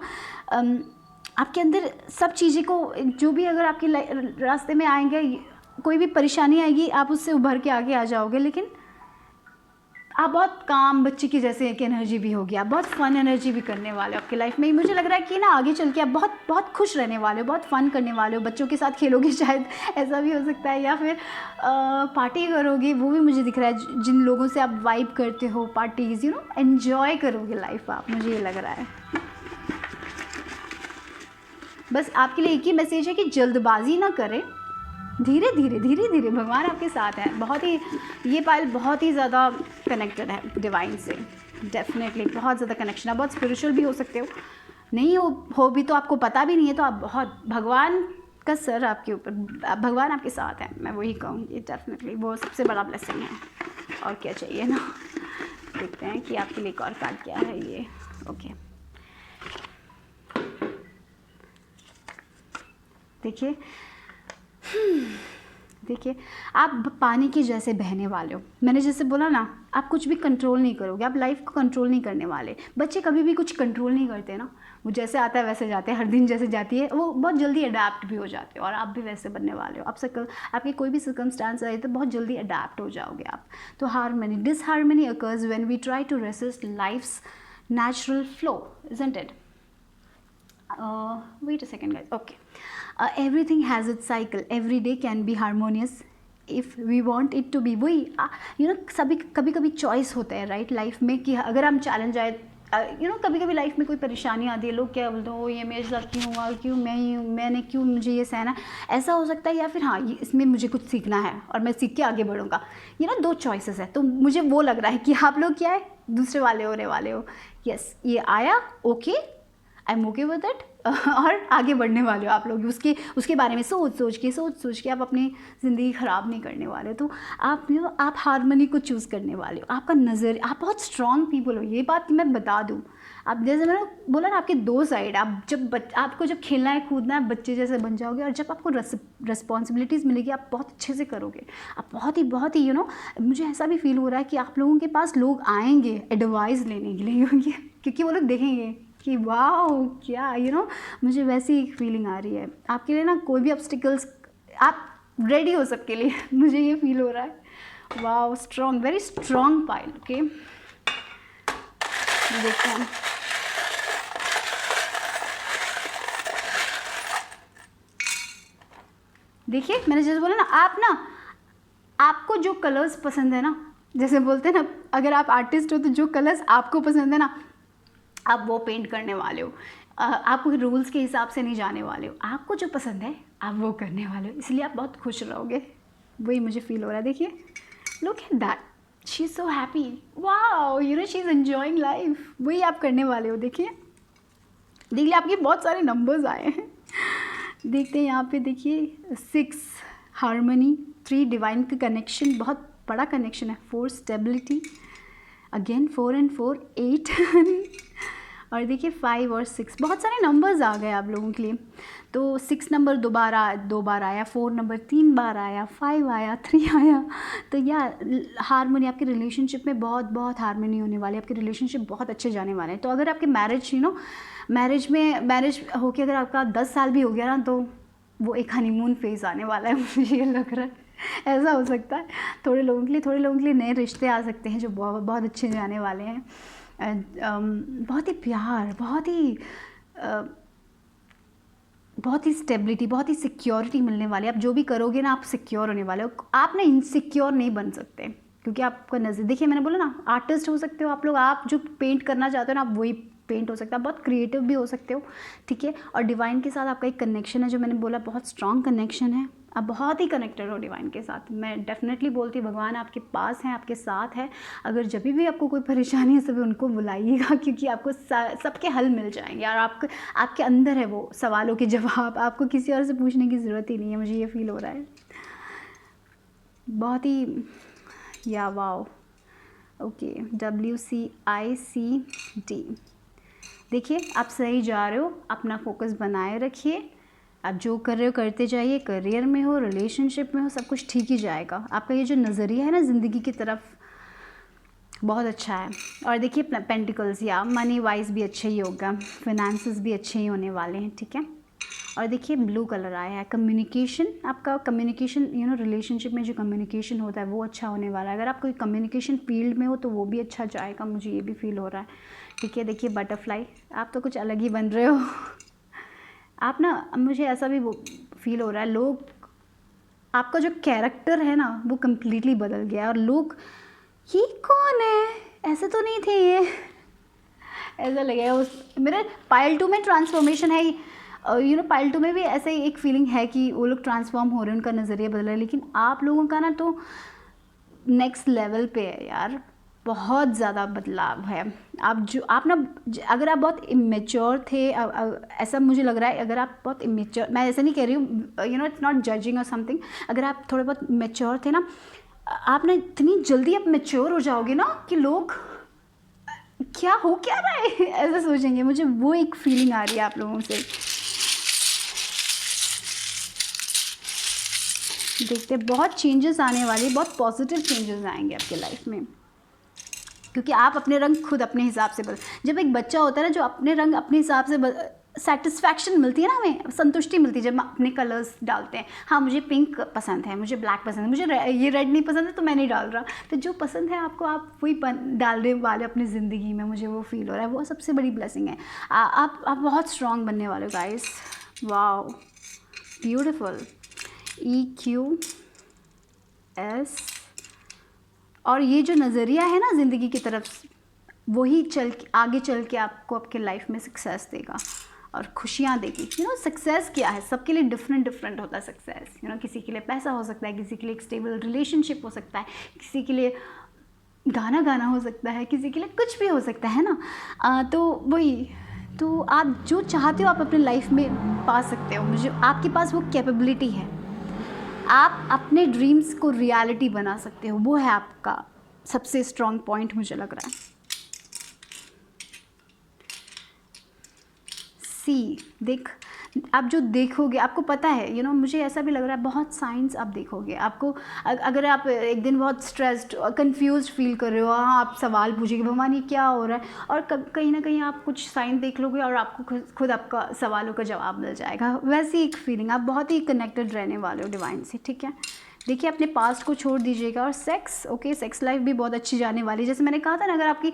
[SPEAKER 1] आपके अंदर सब चीज़ें को, जो भी अगर आपके रास्ते में आएंगे, कोई भी परेशानी आएगी, आप उससे उभर के आगे आ जाओगे। लेकिन आप बहुत काम बच्चे की जैसे एक एनर्जी भी होगी, आप बहुत फ़न एनर्जी भी करने वाले हो आपकी लाइफ में। मुझे लग रहा है कि ना आगे चल के आप बहुत बहुत खुश रहने वाले हो, बहुत फ़न करने वाले हो, बच्चों के साथ खेलोगे शायद, ऐसा भी हो सकता है, या फिर पार्टी करोगे, वो भी मुझे दिख रहा है। जिन लोगों से आप वाइब करते हो, पार्टीज़, एन्जॉय करोगे लाइफ आप, मुझे ये लग रहा है। बस आपके लिए एक ही मैसेज है कि जल्दबाजी ना करें, धीरे धीरे धीरे धीरे, भगवान आपके साथ है। बहुत ही, ये पाइल बहुत ही ज़्यादा कनेक्टेड है डिवाइन से, डेफिनेटली बहुत ज़्यादा कनेक्शन है। बहुत स्पिरिचुअल भी हो सकते हो, नहीं हो भी तो आपको पता भी नहीं है, तो आप बहुत, भगवान का सर आपके ऊपर, भगवान आपके साथ है, मैं वही कहूँगी। डेफिनेटली वो सबसे बड़ा ब्लेसिंग है, और क्या चाहिए ना। देखते हैं कि आपके लिए एक और कार्ड क्या है ये। ओके, देखिए आप पानी के जैसे बहने वाले हो। मैंने जैसे बोला ना, आप कुछ भी कंट्रोल नहीं करोगे, आप लाइफ को कंट्रोल नहीं करने वाले। बच्चे कभी भी कुछ कंट्रोल नहीं करते ना, वो जैसे आता है वैसे जाते हैं, हर दिन जैसे जाती है, वो बहुत जल्दी अडेप्ट भी हो जाते हैं। और आप भी वैसे बनने वाले हो। आपके कोई भी सर्कमस्टांस आए तो बहुत जल्दी अडेप्ट हो जाओगे आप। तो harmony, disharmony occurs when we try to resist life's natural flow, isn't it? Wait a second guys. Okay, everything has its cycle. Every day can be harmonious if we want it to be. वही सभी कभी कभी choice होता है right life में, कि अगर हम चैलेंज आए, कभी कभी लाइफ में कोई परेशानी आती है, लोग क्या बोलते हैं, ये मेरे साथ क्यों हुआ, क्यों मैंने क्यों मुझे ये सहना, ऐसा हो सकता है। या फिर हाँ, इसमें मुझे कुछ सीखना है और मैं सीख के आगे बढ़ूँगा। दो चॉइसेस है। तो मुझे वो लग रहा है कि आप लोग क्या है, दूसरे वाले होने वाले हो। यस, ये आया, okay, I am okay with it, और आगे बढ़ने वाले हो आप लोग। उसके बारे में सोच सोच के आप अपनी ज़िंदगी ख़राब नहीं करने वाले। तो आप आप हार्मनी को चूज़ करने वाले हो। आपका नज़र, आप बहुत स्ट्रॉन्ग पीपल हो, ये बात मैं बता दूँ। आप जैसे मैंने बोला ना, आपके दो साइड, आपको जब खेलना है, कूदना है, बच्चे जैसे बन जाओगे, और जब आपको रिस्पॉन्सिबिलिटीज़ मिलेगी, आप बहुत अच्छे से करोगे। आप बहुत ही मुझे ऐसा भी फील हो रहा है कि आप लोगों के पास लोग आएंगे एडवाइस लेने के लिए, क्योंकि वो लोग देखेंगे कि वाह क्या, मुझे वैसी एक फीलिंग आ रही है आपके लिए ना। कोई भी ऑब्स्टिकल्स, आप रेडी हो सबके लिए, मुझे ये फील हो रहा है। वाह, strong, very strong pile. Okay, देखते हैं। देखिए, मैंने जैसे बोला ना, आपको जो कलर्स पसंद है ना, जैसे बोलते हैं ना, अगर आप आर्टिस्ट हो तो जो कलर्स आपको पसंद है ना, आप वो पेंट करने वाले हो। आप रूल्स के हिसाब से नहीं जाने वाले हो। आपको जो पसंद है आप वो करने वाले हो, इसलिए आप बहुत खुश रहोगे। वही मुझे फील हो रहा है। देखिए, look at that, she is so happy, wow, she is enjoying life. वही आप करने वाले हो। देखिए आपके बहुत सारे नंबर्स आए हैं। देखते हैं यहाँ पे, देखिए 6 हार्मनी, 3 डिवाइन का कनेक्शन, बहुत बड़ा कनेक्शन है। 4 स्टेबिलिटी, अगेन 4 and 4 8 और देखिए 5 और 6, बहुत सारे नंबर्स आ गए आप लोगों के लिए। तो 6 नंबर 2 बार आया, 4 नंबर 3 बार आया, 5 आया, 3 आया। तो हारमोनी, आपके रिलेशनशिप में बहुत हारमोनी होने वाली है। आपके रिलेशनशिप बहुत अच्छे जाने वाले हैं। तो अगर आपके मैरिज होके अगर आपका 10 साल भी हो गया ना, तो वो एक हनीमून फेज़ आने वाला है, मुझे ये लग रहा है। ऐसा हो सकता है थोड़े लोगों के लिए नए रिश्ते आ सकते हैं जो बहुत अच्छे जाने वाले हैं। बहुत ही प्यार, बहुत ही स्टेबिलिटी, बहुत ही सिक्योरिटी मिलने वाली है। आप जो भी करोगे ना, आप सिक्योर होने वाले हो। आप ना इनसिक्योर नहीं बन सकते, क्योंकि आपका नज़र, देखिए मैंने बोला ना, आर्टिस्ट हो सकते हो आप लोग। आप जो पेंट करना चाहते हो ना, आप वही पेंट हो सकता है। आप बहुत क्रिएटिव भी हो सकते हो, ठीक है। और डिवाइन के साथ आपका एक कनेक्शन है, जो मैंने बोला बहुत स्ट्रॉन्ग कनेक्शन है। आप बहुत ही कनेक्टेड हो डिवाइन के साथ। मैं डेफिनेटली बोलती हूँ, भगवान आपके पास हैं, आपके साथ है। अगर जब भी आपको कोई परेशानी है, सभी उनको बुलाइएगा, क्योंकि आपको सबके हल मिल जाएंगे। और आपके अंदर है वो सवालों के जवाब, आपको किसी और से पूछने की ज़रूरत ही नहीं है। मुझे ये फील हो रहा है बहुत ही, वाओ। Okay, WCICD। देखिए आप सही जा रहे हो, अपना फोकस बनाए रखिए, आप जो कर रहे हो करते जाइए, करियर में हो, रिलेशनशिप में हो, सब कुछ ठीक ही जाएगा। आपका ये जो नज़रिया है ना ज़िंदगी की तरफ, बहुत अच्छा है। और देखिए पेंटिकल्स, या मनी वाइज भी अच्छे ही होगा, फिनेंसेस भी अच्छे ही होने वाले हैं, ठीक है। और देखिए ब्लू कलर आया है, कम्युनिकेशन, आपका कम्युनिकेशन रिलेशनशिप में जो कम्युनिकेशन होता है वो अच्छा होने वाला है। अगर आप कोई कम्युनिकेशन फील्ड में हो तो वो भी अच्छा जाएगा, मुझे ये भी फील हो रहा है, ठीक है। देखिए बटरफ्लाई, आप तो कुछ अलग ही बन रहे हो आप ना, मुझे ऐसा भी फील हो रहा है, लोग, आपका जो कैरेक्टर है ना वो कम्प्लीटली बदल गया, और लोग ये कौन है, ऐसे तो नहीं थे ये ऐसा लगेगा। उस मेरे पाइल 2 में ट्रांसफॉर्मेशन है, पाइल 2 में भी ऐसा ही एक फीलिंग है कि वो लोग ट्रांसफॉर्म हो रहे हैं, उनका नज़रिया बदल रहा है। लेकिन आप लोगों का ना तो नेक्स्ट लेवल पे है यार, बहुत ज़्यादा बदलाव है। आप ना, अगर आप बहुत इमेच्योर थे, ऐसा मुझे लग रहा है, अगर आप बहुत इमेच्योर, मैं ऐसा नहीं कह रही हूँ, इट्स नॉट जजिंग और समथिंग, अगर आप थोड़े बहुत मेच्योर थे ना, आप ना इतनी जल्दी आप मेच्योर हो जाओगे ना कि लोग क्या हो क्या रहा है ऐसा सोचेंगे। मुझे वो एक फीलिंग आ रही है आप लोगों से। देखते बहुत चेंजेस आने वाली, बहुत पॉजिटिव चेंजेस आएंगे आपके लाइफ में, क्योंकि आप अपने रंग खुद अपने हिसाब से जब एक बच्चा होता है ना, जो अपने रंग अपने हिसाब से सेटिस्फैक्शन मिलती है ना, हमें संतुष्टि मिलती है जब हम अपने कलर्स डालते हैं। हाँ मुझे पिंक पसंद है, मुझे ब्लैक पसंद है, मुझे ये रेड नहीं पसंद है तो मैं नहीं डाल रहा। तो जो पसंद है आपको, आप वही डालने वाले अपनी ज़िंदगी में, मुझे वो फील हो रहा है, वो सबसे बड़ी ब्लेसिंग है। आप बहुत स्ट्रॉन्ग बनने वाले हो गाइस। Wow beautiful. EQS। और ये जो नज़रिया है ना ज़िंदगी की तरफ, वही आगे चल के आपको आपके लाइफ में सक्सेस देगा और खुशियाँ देगी। सक्सेस क्या है, सबके लिए डिफरेंट होता है सक्सेस। किसी के लिए पैसा हो सकता है, किसी के लिए एक स्टेबल रिलेशनशिप हो सकता है, किसी के लिए गाना गाना हो सकता है, किसी के लिए कुछ भी हो सकता है ना। तो वही, तो आप जो चाहते हो आप अपने लाइफ में पा सकते हो। मुझे आपके पास वो कैपेबिलिटी है, आप अपने ड्रीम्स को रियलिटी बना सकते हो, वो है आपका सबसे स्ट्रॉन्ग पॉइंट मुझे लग रहा है। देख, आप जो देखोगे आपको पता है, मुझे ऐसा भी लग रहा है बहुत साइंस आप देखोगे। आपको अगर आप एक दिन बहुत स्ट्रेस्ड और कंफ्यूज फील कर रहे हो, हाँ आप सवाल पूछेंगे भगवान ये क्या हो रहा है, और कहीं ना कहीं आप कुछ साइन देख लोगे और आपको खुद आपका सवालों का जवाब मिल जाएगा। वैसी एक फीलिंग, आप बहुत ही कनेक्टेड रहने वाले हो डिवाइन से, ठीक है। देखिए अपने पास्ट को छोड़ दीजिएगा। और सेक्स, ओके, सेक्स लाइफ भी बहुत अच्छी जाने वाली है। जैसे मैंने कहा था ना, अगर आपकी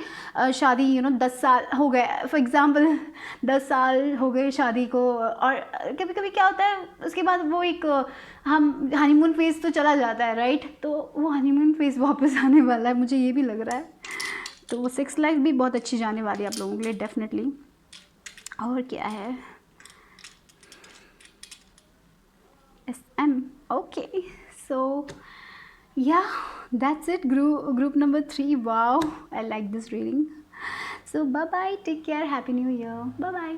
[SPEAKER 1] शादी 10 साल हो गए फॉर एग्ज़ाम्पल, 10 साल हो गए शादी को, और कभी कभी क्या होता है उसके बाद वो एक हम हनीमून फेज़ तो चला जाता है, राइट। तो वो हनीमून फेज़ वापस आने वाला है, मुझे ये भी लग रहा है। तो वो सेक्स लाइफ भी बहुत अच्छी जाने वाली है आप लोगों के लिए डेफिनेटली। और क्या है, SM, okay. So yeah, that's it. Group number 3. Wow, I like this reading. So bye bye, take care, happy new year, bye bye.